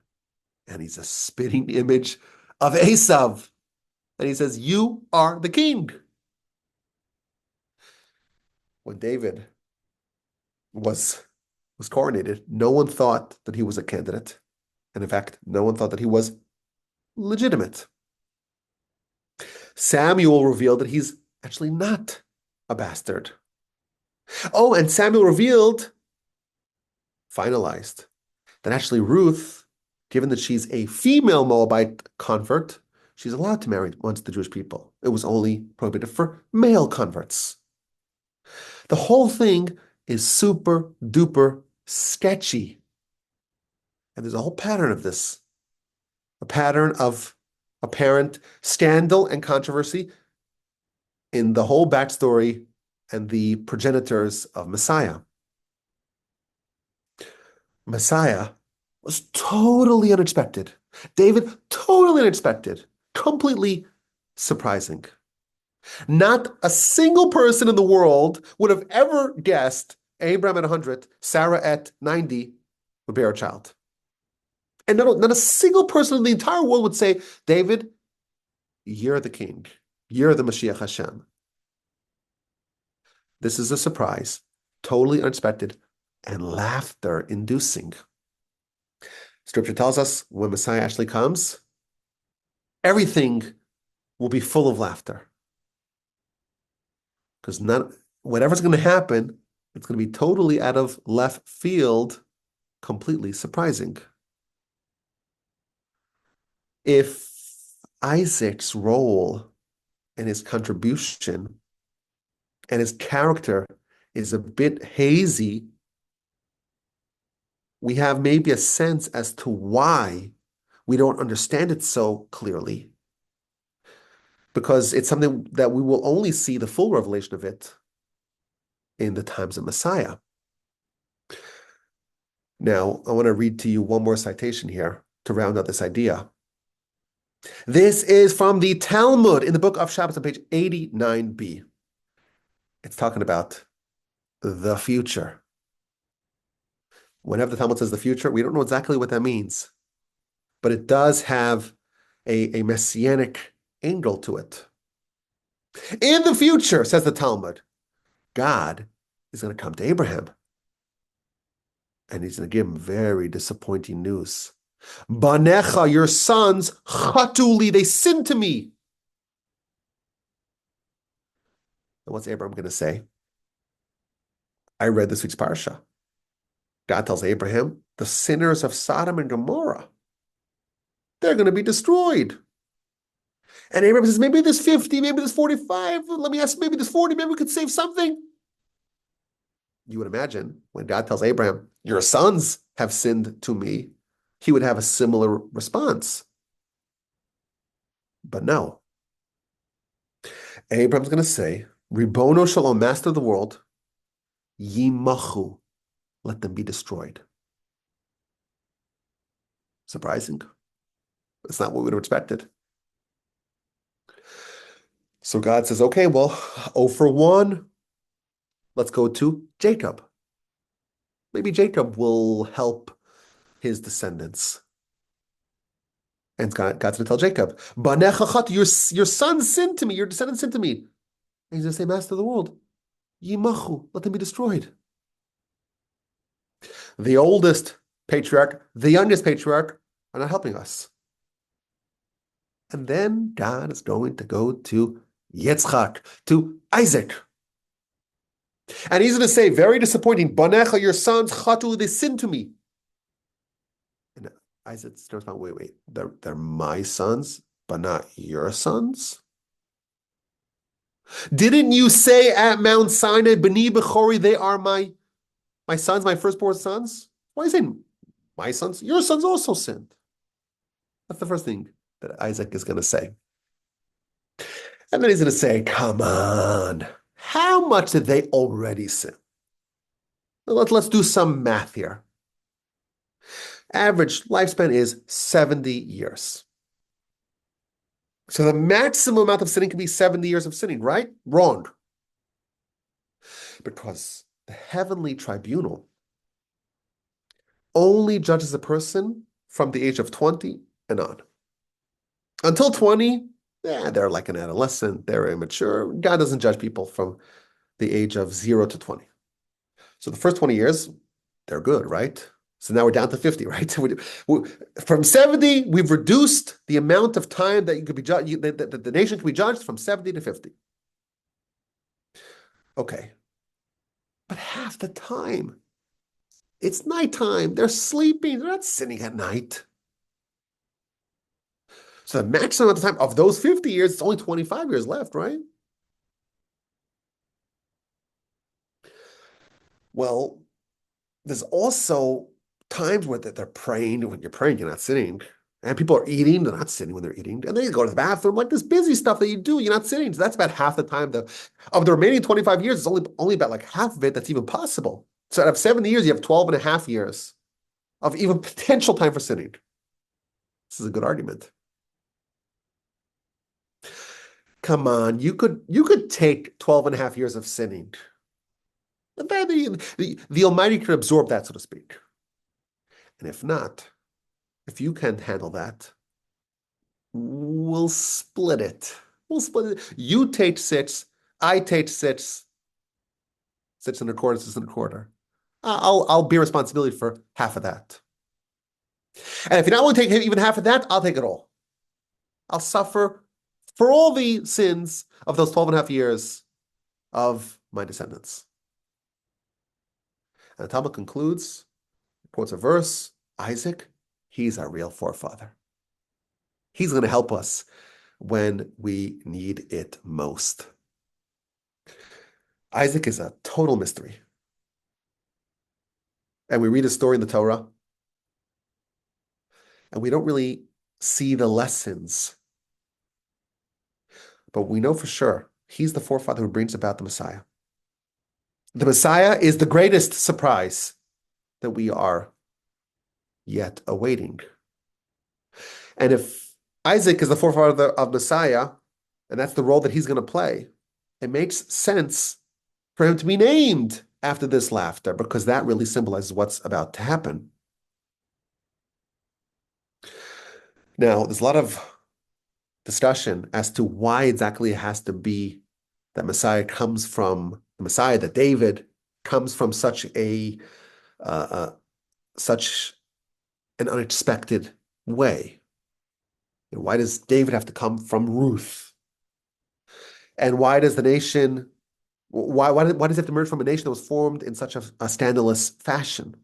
And he's a spitting image of Esav. And he says, you are the king. When David was coronated, no one thought that he was a candidate. And in fact, no one thought that he was legitimate. Samuel revealed that he's actually not a bastard. Oh, and Samuel finalized, that actually Ruth, given that she's a female Moabite convert, she's allowed to marry once the Jewish people. It was only prohibited for male converts. The whole thing is super duper sketchy. And there's a whole pattern of this. A pattern of apparent scandal and controversy in the whole backstory and the progenitors of Messiah. Messiah was totally unexpected. David, totally unexpected. Completely surprising. Not a single person in the world would have ever guessed Abraham at 100, Sarah at 90 would bear a child. And not a single person in the entire world would say, David, you're the king. You're the Mashiach Hashem. This is a surprise, totally unexpected, and laughter-inducing. Scripture tells us when Messiah actually comes, everything will be full of laughter. Because whatever's going to happen, it's going to be totally out of left field, completely surprising. If Isaac's role and his contribution and his character is a bit hazy, we have maybe a sense as to why we don't understand it so clearly. because it's something that we will only see the full revelation of it in the times of Messiah. Now, I want to read to you one more citation here to round out this idea. This is from the Talmud in the book of Shabbos on page 89b. It's talking about the future. Whenever the Talmud says the future, we don't know exactly what that means, but it does have a messianic angle to it. In the future, says the Talmud, God is going to come to Abraham, and he's going to give him very disappointing news. Banecha, your sons, chatuli, they sinned to me. And what's Abraham going to say? I read this week's Parsha. God tells Abraham, the sinners of Sodom and Gomorrah, they're going to be destroyed. And Abraham says, maybe there's 50, maybe there's 45. Let me ask, maybe there's 40, maybe we could save something. You would imagine when God tells Abraham, your sons have sinned to me, he would have a similar response. But no. Abraham's going to say, Ribono Shalom, master of the world, Yimachu, let them be destroyed. Surprising. That's not what we would have expected. So God says, okay, well, 0 for 1. Let's go to Jacob. Maybe Jacob will help his descendants. And God's going to tell Jacob, your sons sinned to me, your descendants sinned to me. And he's going to say, master of the world, Yimachu, let them be destroyed. The oldest patriarch, the youngest patriarch are not helping us. And then God is going to go to Yitzchak, to Isaac. And he's going to say, very disappointing, Banecha, your sons, chatu, they sinned to me. And Isaac starts about, wait, they're my sons, but not your sons? Didn't you say at Mount Sinai, B'ni Bechori, they are my sons, my firstborn sons? Why are you saying my sons? Your sons also sinned. That's the first thing that Isaac is going to say. And then he's going to say, come on, how much did they already sin? Let's do some math here. Average lifespan is 70 years. So the maximum amount of sinning can be 70 years of sinning, right? Wrong. Because the heavenly tribunal only judges a person from the age of 20 and on. Until 20, they're like an adolescent, they're immature. God doesn't judge people from the age of 0 to 20. So the first 20 years, they're good, right? So now we're down to 50, right? From 70, we've reduced the amount of time that you could be judged, that the nation can be judged from 70 to 50. Okay. But half the time, it's nighttime. They're sleeping. They're not sitting at night. So the maximum amount of time of those 50 years, it's only 25 years left, right? Well, there's also times where they're praying. When you're praying, you're not sitting. And people are eating, they're not sitting when they're eating. And then you go to the bathroom, like this busy stuff that you do, you're not sitting. So that's about half the time. Of the remaining 25 years, it's only about like half of it that's even possible. So out of 70 years, you have 12 and a half years of even potential time for sitting. This is a good argument. Come on, you could take 12 and a half years of sinning. The Almighty could absorb that, so to speak. And if not, if you can't handle that, we'll split it. You take 6, I take 6. 6 and a quarter, 6 and a quarter. I'll bear responsibility for half of that. And if you're not willing to take even half of that, I'll take it all. I'll suffer for all the sins of those 12 and a half years of my descendants. And the Talmud concludes, quotes a verse, Isaac, he's our real forefather. He's going to help us when we need it most. Isaac is a total mystery. And we read a story in the Torah, and we don't really see the lessons. but we know for sure he's the forefather who brings about the Messiah. The Messiah is the greatest surprise that we are yet awaiting. And if Isaac is the forefather of Messiah, and that's the role that he's going to play, it makes sense for him to be named after this laughter, because that really symbolizes what's about to happen. Now, there's a lot of discussion as to why exactly it has to be that Messiah comes from the Messiah, that David comes from such an unexpected way. And why does David have to come from Ruth? And why does the nation, why does it have to emerge from a nation that was formed in such a scandalous fashion?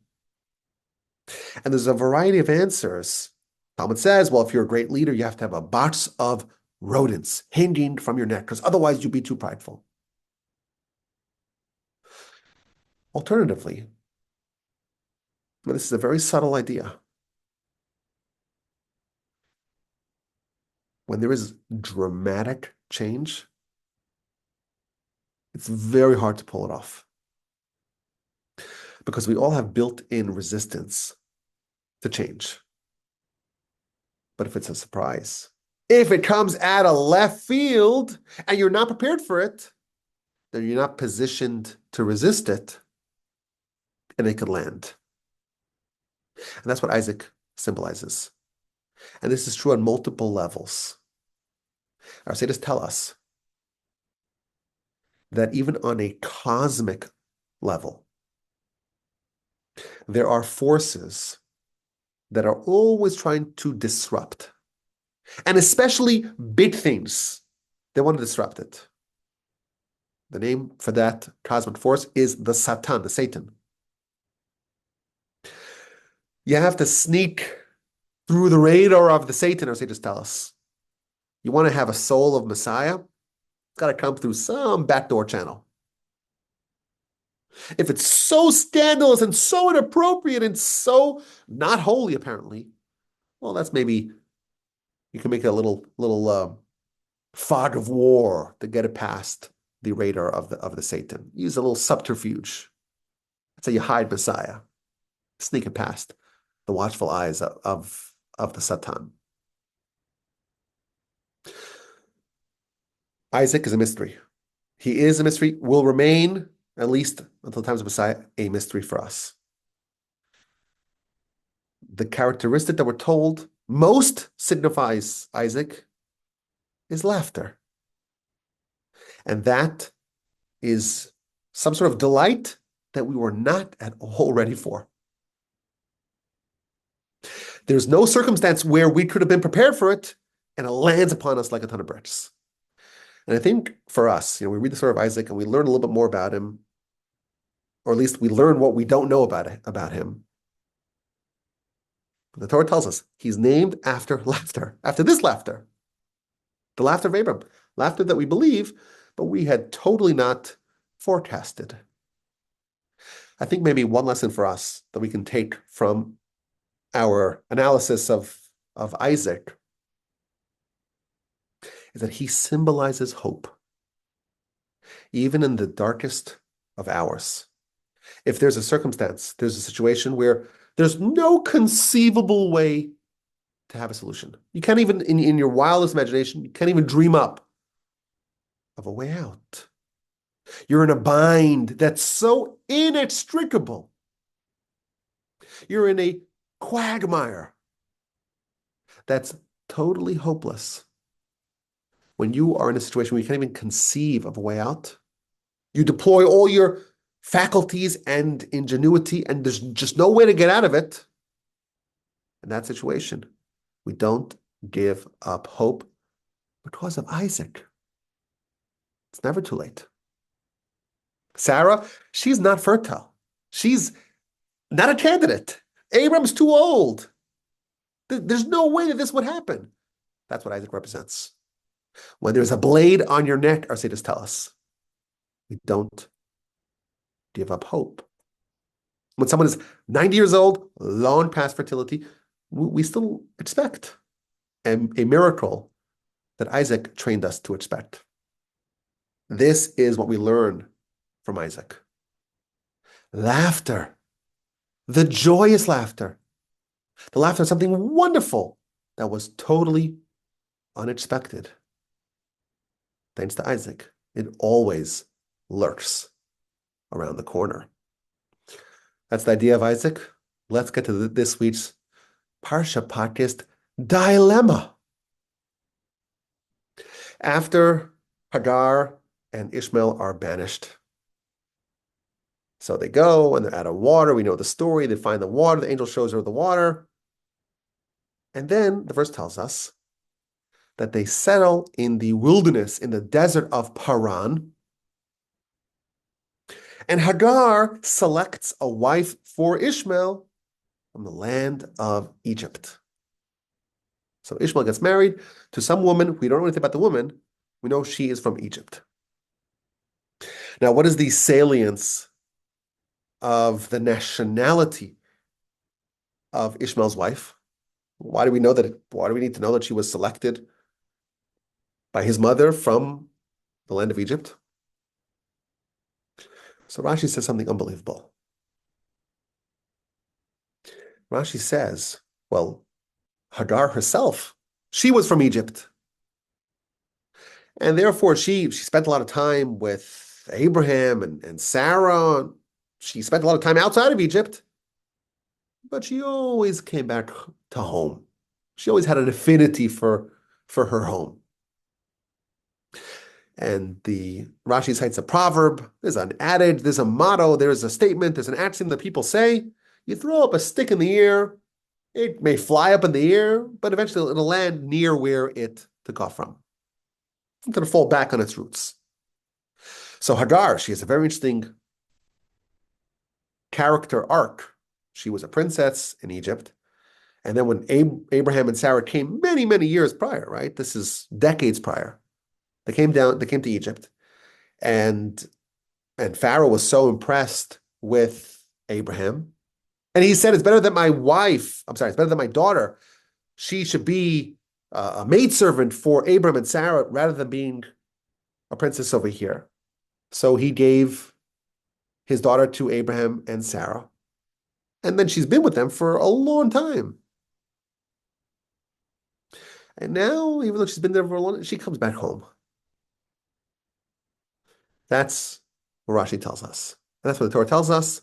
And there's a variety of answers. Talmud says, well, if you're a great leader, you have to have a box of rodents hanging from your neck, because otherwise you'd be too prideful. Alternatively, this is a very subtle idea. When there is dramatic change, it's very hard to pull it off, because we all have built-in resistance to change. But if it's a surprise, if it comes out of left field and you're not prepared for it, then you're not positioned to resist it, and it could land. And that's what Isaac symbolizes. And this is true on multiple levels. Our sages tell us that even on a cosmic level, there are forces that are always trying to disrupt. And especially big things, they want to disrupt it. The name for that cosmic force is the Satan, the Satan. You have to sneak through the radar of the Satan, our sages tell us. You want to have a soul of Messiah? It's got to come through some backdoor channel. If it's so scandalous and so inappropriate and so not holy, apparently, well, that's maybe, you can make a little fog of war to get it past the radar of the Satan. Use a little subterfuge. That's how you hide Messiah. Sneak it past the watchful eyes of the Satan. Isaac is a mystery. He is a mystery, will remain, at least until the times of Messiah, a mystery for us. The characteristic that we're told most signifies Isaac is laughter. And that is some sort of delight that we were not at all ready for. There's no circumstance where we could have been prepared for it, and it lands upon us like a ton of bricks. And I think for us, we read the story of Isaac and we learn a little bit more about him, or at least we learn what we don't know about him. The Torah tells us he's named after laughter, after this laughter, the laughter of Abram, laughter that we believe, but we had totally not forecasted. I think maybe one lesson for us that we can take from our analysis of Isaac is that he symbolizes hope, even in the darkest of hours. If there's a circumstance, there's a situation where there's no conceivable way to have a solution. You can't even, in your wildest imagination, you can't even dream up of a way out. You're in a bind that's so inextricable. You're in a quagmire that's totally hopeless. When you are in a situation where you can't even conceive of a way out, you deploy all your faculties and ingenuity, and there's just no way to get out of it. In that situation, we don't give up hope because of Isaac. It's never too late. Sarah, she's not fertile. She's not a candidate. Abram's too old. There's no way that this would happen. That's what Isaac represents. When there's a blade on your neck, our sages tell us, we don't give up hope. When someone is 90 years old, long past fertility, we still expect a miracle that Isaac trained us to expect. This is what we learn from Isaac. Laughter, the joyous laughter, the laughter of something wonderful that was totally unexpected. Thanks to Isaac, it always lurks around the corner. That's the idea of Isaac. Let's get to this week's Parsha Podcast dilemma. After Hagar and Ishmael are banished, so they go and they're out of water. We know the story. They find the water. The angel shows her the water. And then the verse tells us that they settle in the wilderness, in the desert of Paran. And Hagar selects a wife for Ishmael from the land of Egypt. So Ishmael gets married to some woman. We don't know anything about the woman. We know she is from Egypt. Now, what is the salience of the nationality of Ishmael's wife? Why do we know that? Why do we need to know that she was selected by his mother from the land of Egypt? So Rashi says something unbelievable. Rashi says, well, Hagar herself, she was from Egypt. And therefore, she spent a lot of time with Abraham and Sarah. She spent a lot of time outside of Egypt. But she always came back to home. She always had an affinity for her home. And the Rashi cites a proverb. There's an adage, there's a motto, there's a statement, there's an axiom that people say. You throw up a stick in the air, it may fly up in the air, but eventually it'll land near where it took off from. It's going to fall back on its roots. So Hagar, she has a very interesting character arc. She was a princess in Egypt. And then when Abraham and Sarah came many, many years prior, right? This is decades prior. They came to Egypt. And Pharaoh was so impressed with Abraham. And he said, it's better that my daughter, she should be a maidservant for Abraham and Sarah rather than being a princess over here. So he gave his daughter to Abraham and Sarah. And then she's been with them for a long time. And now, even though she's been there for a long time, she comes back home. That's what Rashi tells us. And that's what the Torah tells us.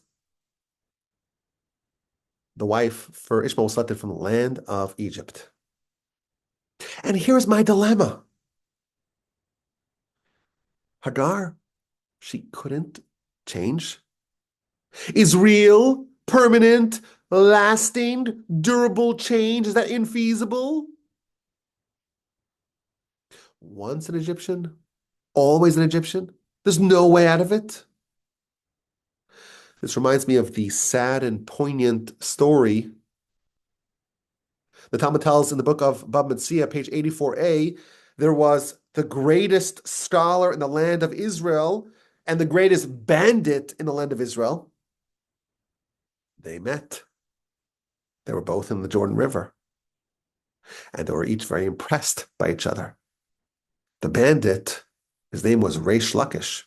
The wife for Ishmael was selected from the land of Egypt. And here's my dilemma. Hagar, she couldn't change. Is real, permanent, lasting, durable change, is that infeasible? Once an Egyptian, always an Egyptian. There's no way out of it. This reminds me of the sad and poignant story the Talmud tells in the book of Bava Metzia, page 84a. There was the greatest scholar in the land of Israel and the greatest bandit in the land of Israel. They met. They were both in the Jordan River. And they were each very impressed by each other. The bandit, his name was Reish Lakish.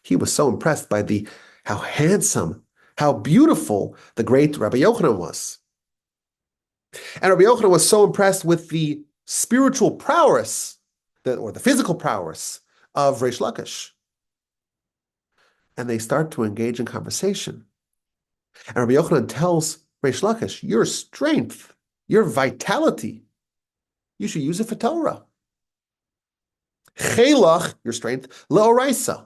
He was so impressed by how handsome, how beautiful the great Rabbi Yochanan was. And Rabbi Yochanan was so impressed with the spiritual prowess, or the physical prowess of Reish Lakish. And they start to engage in conversation. And Rabbi Yochanan tells Reish Lakish, your strength, your vitality, you should use it for Torah. Chelach, your strength, leoraisa.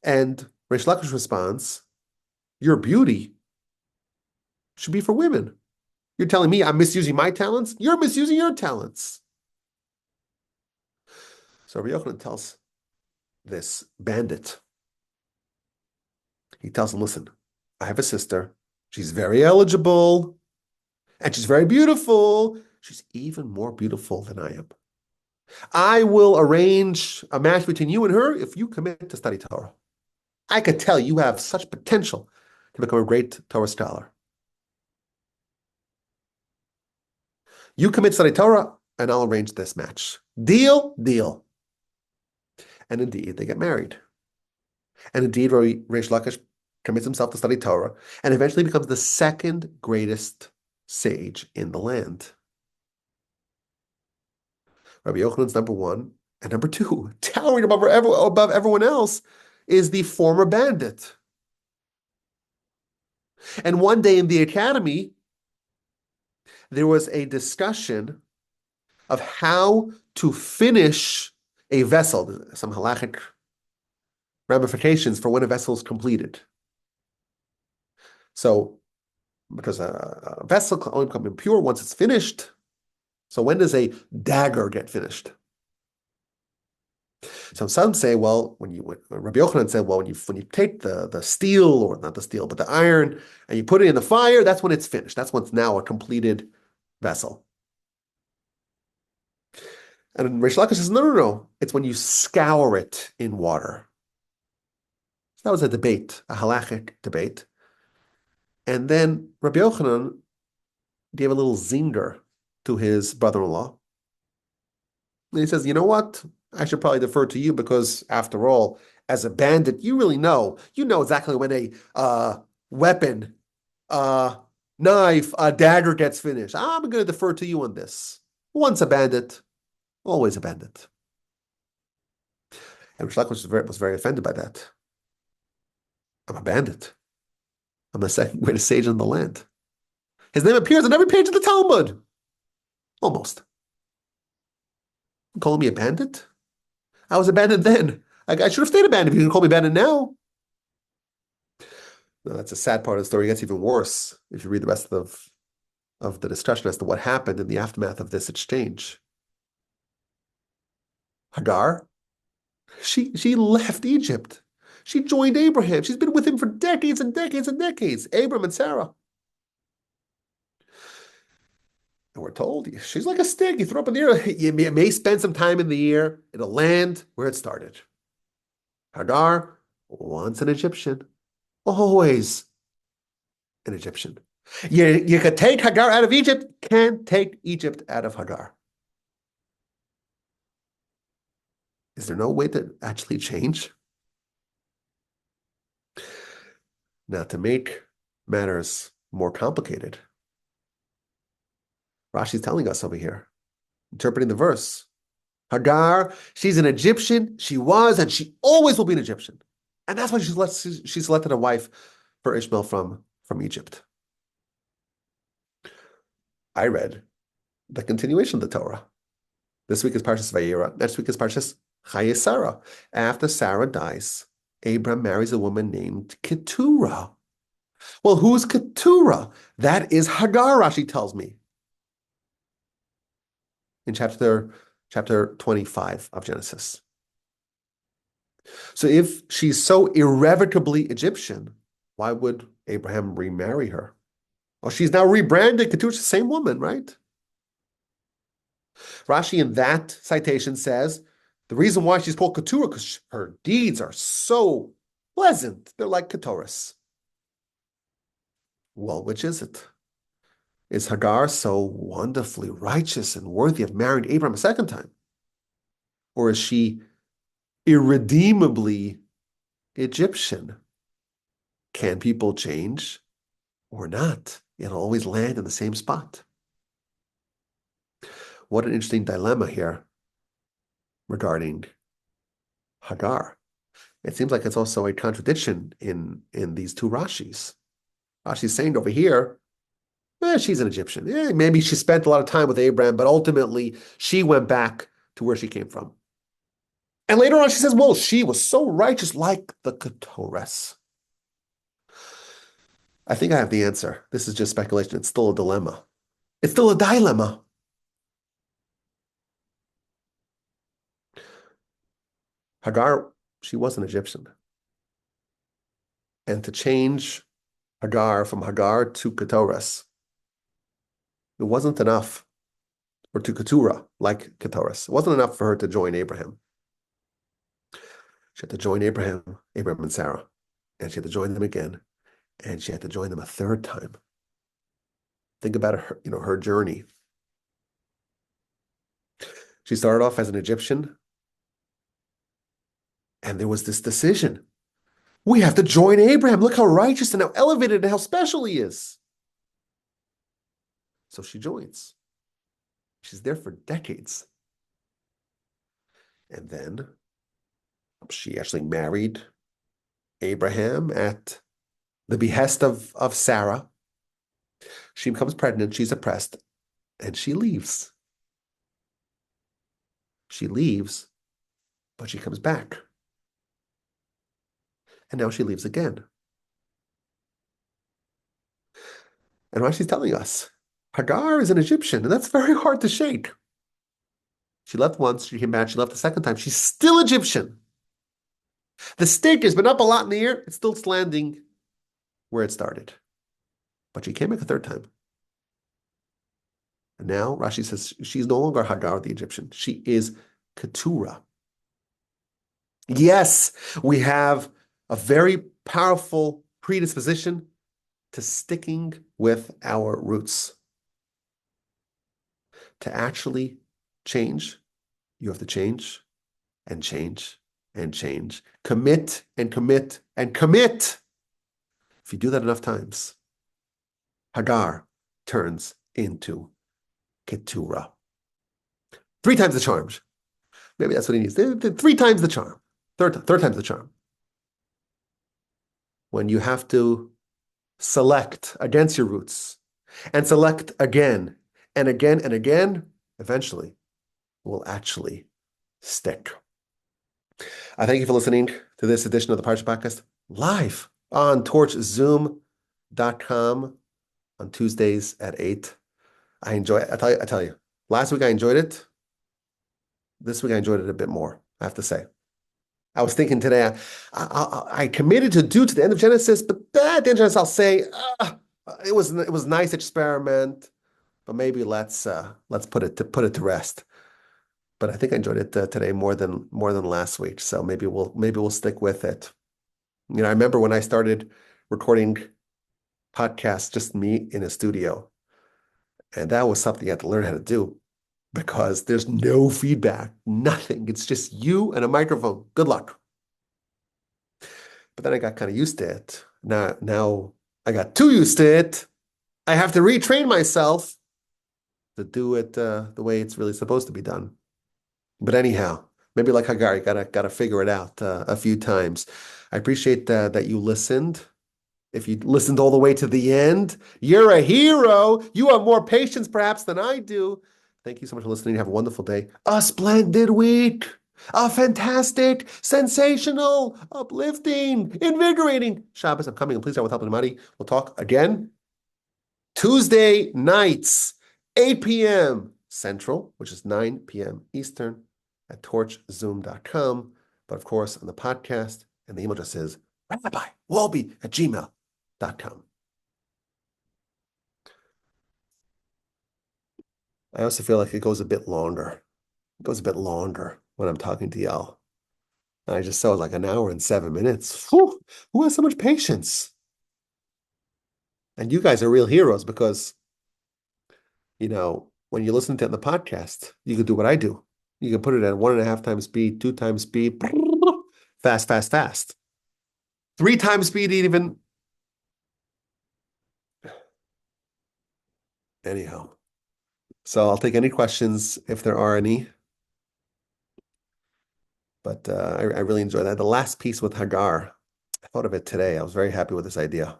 And Reish Lakish responds, your beauty should be for women. You're telling me I'm misusing my talents? You're misusing your talents. So Rabbi Yochanan tells this bandit, he tells him, listen, I have a sister. She's very eligible and she's very beautiful. She's even more beautiful than I am. I will arrange a match between you and her if you commit to study Torah. I could tell you have such potential to become a great Torah scholar. You commit to study Torah, and I'll arrange this match. Deal, deal. And indeed, they get married. And indeed, Reish Lakish commits himself to study Torah and eventually becomes the second greatest sage in the land. Rabbi Yochanan's number one, and number two, towering above everyone else, is the former bandit. And one day in the academy, there was a discussion of how to finish a vessel, some halachic ramifications for when a vessel is completed. So, because a vessel can only become impure once it's finished. So when does a dagger get finished? So some say, well, Rabbi Yochanan said, well, when you take the steel, or not the steel, but the iron, and you put it in the fire, that's when it's finished. That's when it's now a completed vessel. And Reish Lakish says, no. It's when you scour it in water. So that was a debate, a halachic debate. And then Rabbi Yochanan gave a little zinger to his brother-in-law. And he says, you know what? I should probably defer to you because, after all, as a bandit, you really know. You know exactly when a weapon, knife, a dagger gets finished. I'm going to defer to you on this. Once a bandit, always a bandit. And Reish Lakish was very offended by that. I'm a bandit. I'm the second greatest sage in the land. His name appears on every page of the Talmud. Almost. You calling me a bandit? I was a bandit then. I should have stayed a bandit if you can call me bandit now. No, that's a sad part of the story. It gets even worse if you read the rest of the discussion as to what happened in the aftermath of this exchange. Hagar, she left Egypt. She joined Abraham. She's been with him for decades and decades and decades. Abram and Sarah. And we're told she's like a stick. You throw up in the air. You may spend some time in the air. It'll land where it started. Hagar, once an Egyptian, always an Egyptian. You could take Hagar out of Egypt, can't take Egypt out of Hagar. Is there no way to actually change? Now, to make matters more complicated, Rashi's telling us over here, interpreting the verse. Hagar, she's an Egyptian. She was, and she always will be an Egyptian. And that's why she selected a wife for Ishmael from Egypt. I read the continuation of the Torah. This week is Parsha Vayeira. Next week is Parsha Sarah. After Sarah dies, Abram marries a woman named Keturah. Well, who's Keturah? That is Hagar, Rashi tells me. In chapter 25 of Genesis. So if she's so irrevocably Egyptian, why would Abraham remarry her? Well, she's now rebranded. Keturah's the same woman, right? Rashi in that citation says, the reason why she's called Keturah, because her deeds are so pleasant. They're like Keturahs. Well, which is it? Is Hagar so wonderfully righteous and worthy of marrying Abraham a second time? Or is she irredeemably Egyptian? Can people change or not? It'll always land in the same spot. What an interesting dilemma here regarding Hagar. It seems like it's also a contradiction in these two Rashis. Rashi's saying over here, she's an Egyptian. Maybe she spent a lot of time with Abraham, but ultimately she went back to where she came from. And later on she says, well, she was so righteous like the Keturahs. I think I have the answer. This is just speculation. It's still a dilemma. It's still a dilemma. Hagar, she was an Egyptian. And to change Hagar from Hagar to Keturahs, it wasn't enough, or to Keturah, like Keturahs. It wasn't enough for her to join Abraham. She had to join Abraham and Sarah, and she had to join them again, and she had to join them a third time. Think about her, her journey. She started off as an Egyptian, and there was this decision. We have to join Abraham. Look how righteous and how elevated and how special he is. So she joins. She's there for decades. And then she actually married Abraham at the behest of Sarah. She becomes pregnant, she's oppressed, and she leaves. She leaves, but she comes back. And now she leaves again. And what she's telling us, Hagar is an Egyptian, and that's very hard to shake. She left once, she came back, she left the second time. She's still Egyptian. The stake has been up a lot in the air. It's still landing where it started. But she came back a third time. And now Rashi says she's no longer Hagar the Egyptian. She is Keturah. Yes, we have a very powerful predisposition to sticking with our roots. To actually change, you have to change and change and change. Commit and commit and commit. If you do that enough times, Hagar turns into Keturah. 3 times the charm. Maybe that's what he needs. 3 times the charm. Third time's the charm. When you have to select against your roots and select again and again and again, eventually it will actually stick. I thank you for listening to this edition of the Parsha Podcast live on torchzoom.com on Tuesdays at 8. I enjoy it. I tell you, last week I enjoyed it. This week I enjoyed it a bit more, I have to say. I was thinking today, I committed to do to the end of Genesis, but at the end of Genesis, I'll say it was a nice experiment, but maybe let's put it to rest. But I think I enjoyed it today more than last week, so maybe we'll stick with it. You know, I remember when I started recording podcasts, just me in a studio, and that was something I had to learn how to do. Because there's no feedback, nothing. It's just you and a microphone. Good luck. But then I got kind of used to it. Now I got too used to it. I have to retrain myself to do it the way it's really supposed to be done. But anyhow, maybe like Hagar, you gotta figure it out a few times. I appreciate that you listened. If you listened all the way to the end, you're a hero. You have more patience perhaps than I do. Thank you so much for listening. Have a wonderful day. A splendid week. A fantastic, sensational, uplifting, invigorating Shabbos. I'm coming. And please, with help and Madi. We'll talk again Tuesday nights, 8 p.m. Central, which is 9 p.m. Eastern at torchzoom.com. But of course, on the podcast, and the email address is rabbiwolbe@gmail.com. I also feel like it goes a bit longer. It goes a bit longer when I'm talking to y'all. I just saw it like an hour and 7 minutes. Whew, who has so much patience? And you guys are real heroes because, you know, when you listen to it in the podcast, you can do what I do. You can put it at 1.5 times speed, 2 times speed, fast, fast, fast. 3 times speed even. Anyhow. So I'll take any questions if there are any. But I really enjoyed that. The last piece with Hagar, I thought of it today. I was very happy with this idea.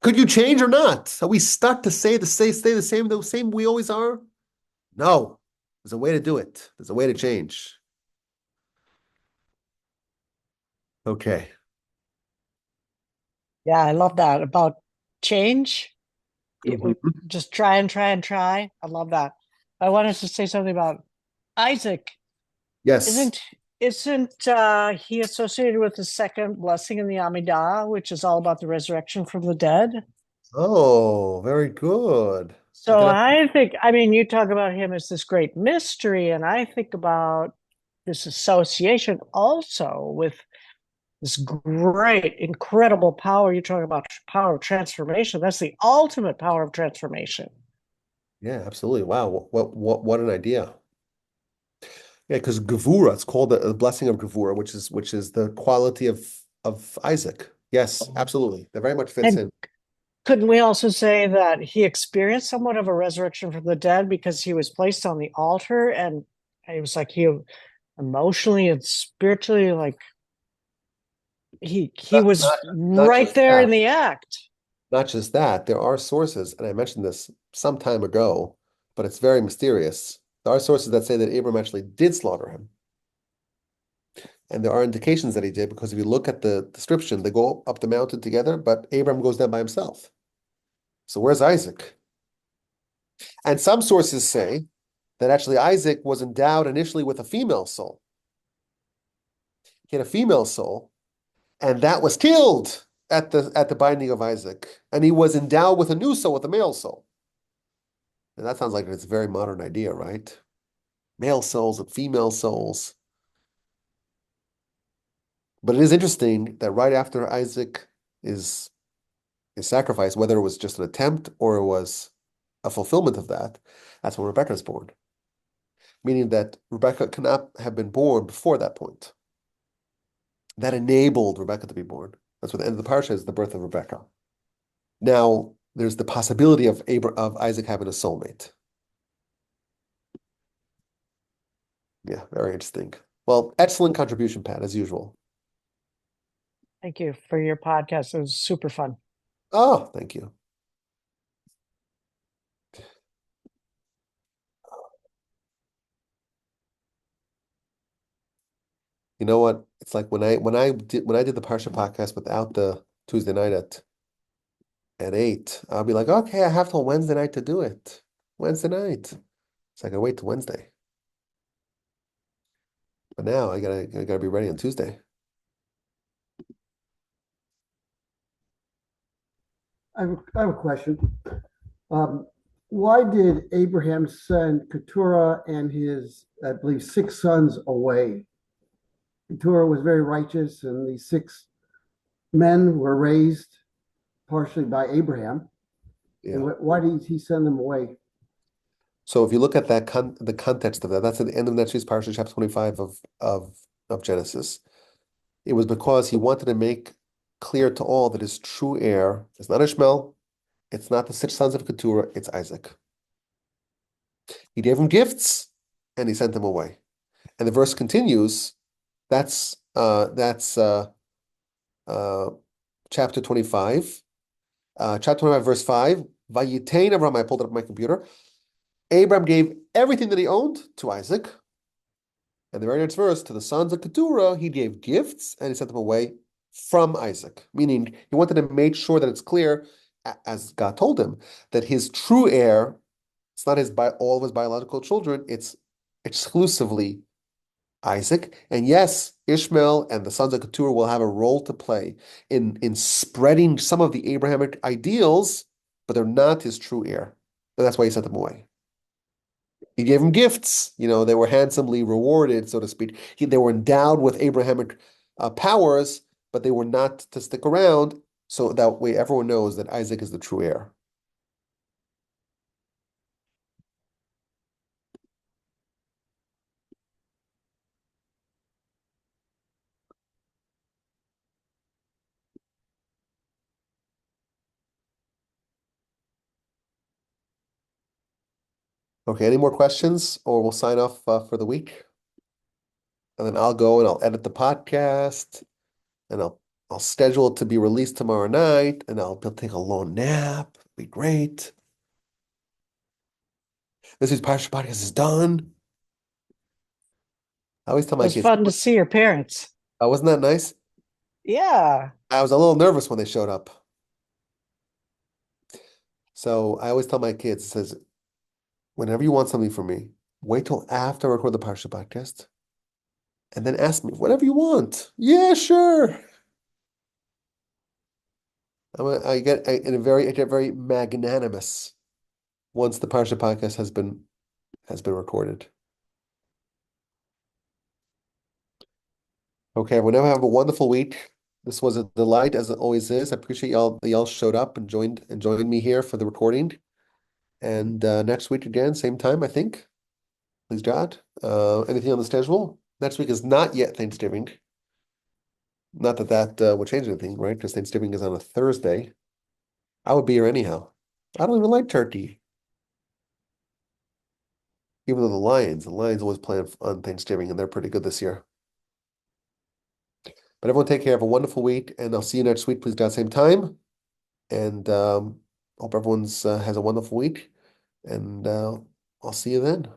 Could you change or not? Are we stuck to stay the same we always are? No. There's a way to do it. There's a way to change. Okay. Yeah, I love that about change. Just try and try and try. I love that. I wanted to say something about Isaac. Yes. Isn't he associated with the second blessing in the Amidah, which is all about the resurrection from the dead? Oh, very good. So I think, I mean, you talk about him as this great mystery, and I think about this association also with this great, incredible power. You're talking about power of transformation. That's the ultimate power of transformation. Yeah, absolutely. Wow. What an idea. Yeah, because Gevura, it's called the blessing of Gevura, which is the quality of Isaac. Yes, absolutely. That very much fits And in. couldn't we also say that he experienced somewhat of a resurrection from the dead because he was placed on the altar and it was like he emotionally and spiritually like he Not, was not, not right just there in that. the act. Not just that. There are sources, and I mentioned this some time ago, but it's very mysterious. There are sources that say that Abram actually did slaughter him. And there are indications that he did, because if you look at the description, they go up the mountain together, but Abram goes down by himself. So where's Isaac? And some sources say that actually Isaac was endowed initially with a female soul. He had a female soul, and that was killed at the binding of Isaac. And he was endowed with a new soul, with a male soul. And that sounds like it's a very modern idea, right? Male souls and female souls. But it is interesting that right after Isaac is sacrificed, whether it was just an attempt or it was a fulfillment of that, that's when Rebecca is born. Meaning that Rebecca cannot have been born before that point. That enabled Rebecca to be born. That's what the end of the parsha is, the birth of Rebecca. Now, there's the possibility of Isaac having a soulmate. Yeah, very interesting. Well, excellent contribution, Pat, as usual. Thank you for your podcast. It was super fun. Oh, thank you. You know what? It's like when I did the Parsha podcast without the Tuesday night at 8, I'll be like, okay, I have till Wednesday night to do it. Wednesday night. It's like I wait till Wednesday. But now I gotta be ready on Tuesday. I have a question. Why did Abraham send Keturah and his, I believe, 6 sons away? Keturah was very righteous, and these 6 men were raised partially by Abraham. Yeah. And why did he send them away? So if you look at that the context of that, that's at the end of next week's Parsha, chapter 25 of Genesis. It was because he wanted to make clear to all that his true heir is not Ishmael, it's not the 6 sons of Keturah, it's Isaac. He gave him gifts and he sent them away. And the verse continues. That's chapter 25. Chapter 25, verse 5. Vayitain Avram, I pulled it up on my computer. Abraham gave everything that he owned to Isaac. And the very next verse, to the sons of Keturah, he gave gifts and he sent them away from Isaac. Meaning he wanted to make sure that it's clear, as God told him, that his true heir, it's not all of his biological children, it's exclusively Isaac. And yes, Ishmael and the sons of Keturah will have a role to play in spreading some of the Abrahamic ideals, but they're not his true heir. And that's why he sent them away. He gave them gifts. They were handsomely rewarded, so to speak. They were endowed with Abrahamic powers, but they were not to stick around. So that way everyone knows that Isaac is the true heir. Okay, any more questions, or we'll sign off for the week? And then I'll go and I'll edit the podcast, and I'll schedule it to be released tomorrow night, and I'll take a long nap. It'll be great. This week's Parsha Podcast is done. I always tell my It was kids, fun to see your parents. oh, wasn't that nice? Yeah. I was a little nervous when they showed up. So I always tell my kids, it says, whenever you want something from me, wait till after I record the Parsha Podcast, and then ask me whatever you want. Yeah, sure. I get very magnanimous once the Parsha Podcast has been recorded. Okay, everyone, have a wonderful week. This was a delight, as it always is. I appreciate y'all showed up and joined me here for the recording. And next week again, same time, I think. please, Jad. Anything on the schedule? Next week is not yet Thanksgiving. Not that would change anything, right? Because Thanksgiving is on a Thursday. I would be here anyhow. I don't even like turkey. Even though the Lions always play on Thanksgiving, and they're pretty good this year. But everyone take care. Have a wonderful week, and I'll see you next week, please, God, same time. And hope everyone's has a wonderful week. And I'll see you then.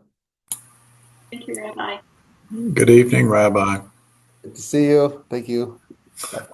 Thank you, Rabbi. Good evening, Rabbi. Good to see you. Thank you. Bye.